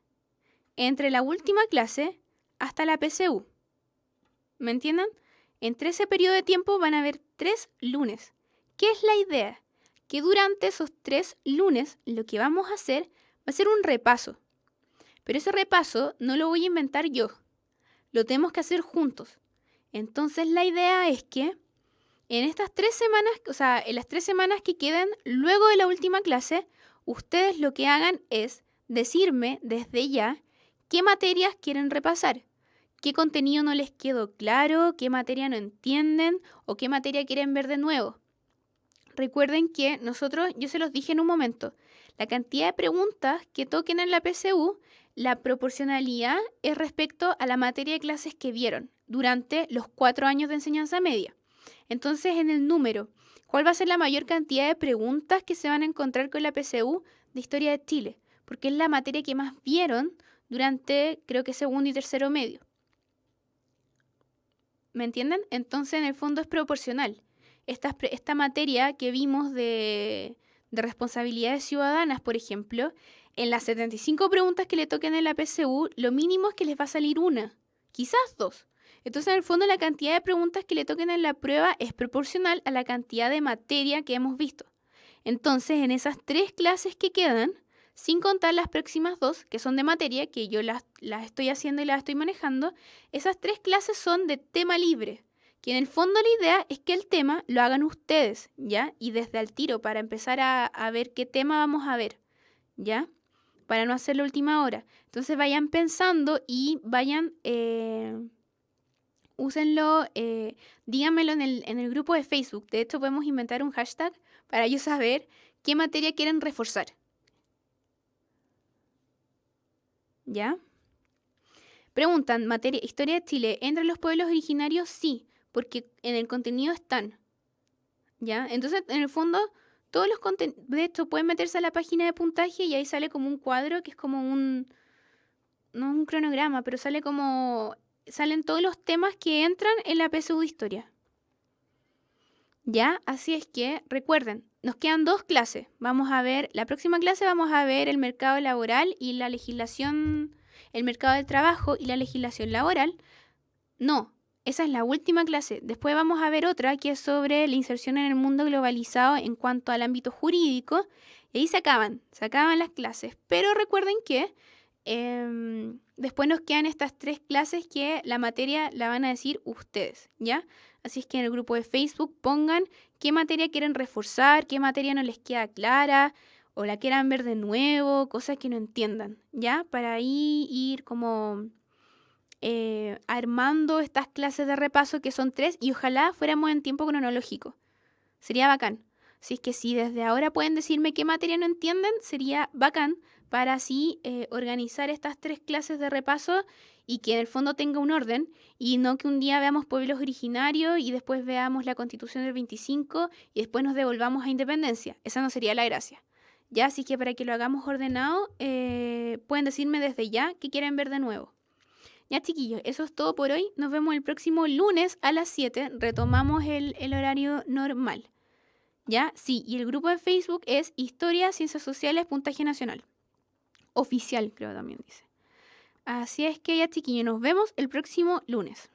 entre la última clase hasta la PSU. ¿Me entienden? Entre ese periodo de tiempo van a haber 3 lunes. ¿Qué es la idea? Que durante esos 3 lunes lo que vamos a hacer va a ser un repaso. Pero ese repaso no lo voy a inventar yo. Lo tenemos que hacer juntos. Entonces la idea es que en estas 3 semanas, o sea, en las 3 semanas que quedan luego de la última clase, ustedes lo que hagan es decirme desde ya qué materias quieren repasar, qué contenido no les quedó claro, qué materia no entienden o qué materia quieren ver de nuevo. Recuerden que yo se los dije en un momento, la cantidad de preguntas que toquen en la PSU, la proporcionalidad es respecto a la materia de clases que vieron durante los 4 años de enseñanza media. Entonces, en el número, ¿cuál va a ser la mayor cantidad de preguntas que se van a encontrar con la PSU de Historia de Chile? Porque es la materia que más vieron durante, creo que segundo y tercero medio. ¿Me entienden? Entonces, en el fondo es proporcional. Esta materia que vimos de responsabilidades ciudadanas, por ejemplo, en las 75 preguntas que le toquen en la PSU, lo mínimo es que les va a salir una, quizás 2. Entonces, en el fondo, la cantidad de preguntas que le toquen en la prueba es proporcional a la cantidad de materia que hemos visto. Entonces, en esas 3 clases que quedan, sin contar las próximas 2, que son de materia, que yo las estoy haciendo y las estoy manejando, esas 3 clases son de tema libre. Que en el fondo la idea es que el tema lo hagan ustedes, ¿ya? Y desde al tiro, para empezar a ver qué tema vamos a ver, ¿ya? Para no hacer la última hora. Entonces vayan pensando y vayan, úsenlo, díganmelo en el grupo de Facebook. De hecho, podemos inventar un hashtag para yo saber qué materia quieren reforzar, ¿ya? Preguntan, materia, historia de Chile, ¿entre los pueblos originarios? Sí, porque en el contenido están, ¿ya? Entonces, en el fondo, todos los contenidos, de hecho, pueden meterse a la página de puntaje y ahí sale como un cuadro que es como no un cronograma, pero salen todos los temas que entran en la PSU de historia, ¿ya? Así es que, recuerden, nos quedan 2 clases. La próxima clase vamos a ver el mercado laboral y la legislación, el mercado del trabajo y la legislación laboral. No. Esa es la última clase. Después vamos a ver otra que es sobre la inserción en el mundo globalizado en cuanto al ámbito jurídico. Y ahí se acaban las clases. Pero recuerden que después nos quedan estas 3 clases que la materia la van a decir ustedes, ¿ya? Así es que en el grupo de Facebook pongan qué materia quieren reforzar, qué materia no les queda clara o la quieran ver de nuevo, cosas que no entiendan, ¿ya? Para ahí ir como armando estas clases de repaso que son 3 y ojalá fuéramos en tiempo cronológico. Sería bacán. Así es que si desde ahora pueden decirme qué materia no entienden, sería bacán para así organizar estas 3 clases de repaso y que en el fondo tenga un orden y no que un día veamos pueblos originarios y después veamos la Constitución del 25 y después nos devolvamos a Independencia. Esa no sería la gracia. Ya, así que para que lo hagamos ordenado, pueden decirme desde ya qué quieren ver de nuevo. Ya, chiquillos, eso es todo por hoy. Nos vemos el próximo lunes a las 7. Retomamos el horario normal. ¿Ya? Sí, y el grupo de Facebook es Historia, Ciencias Sociales, Puntaje Nacional. Oficial, creo también dice. Así es que ya, chiquillos, nos vemos el próximo lunes.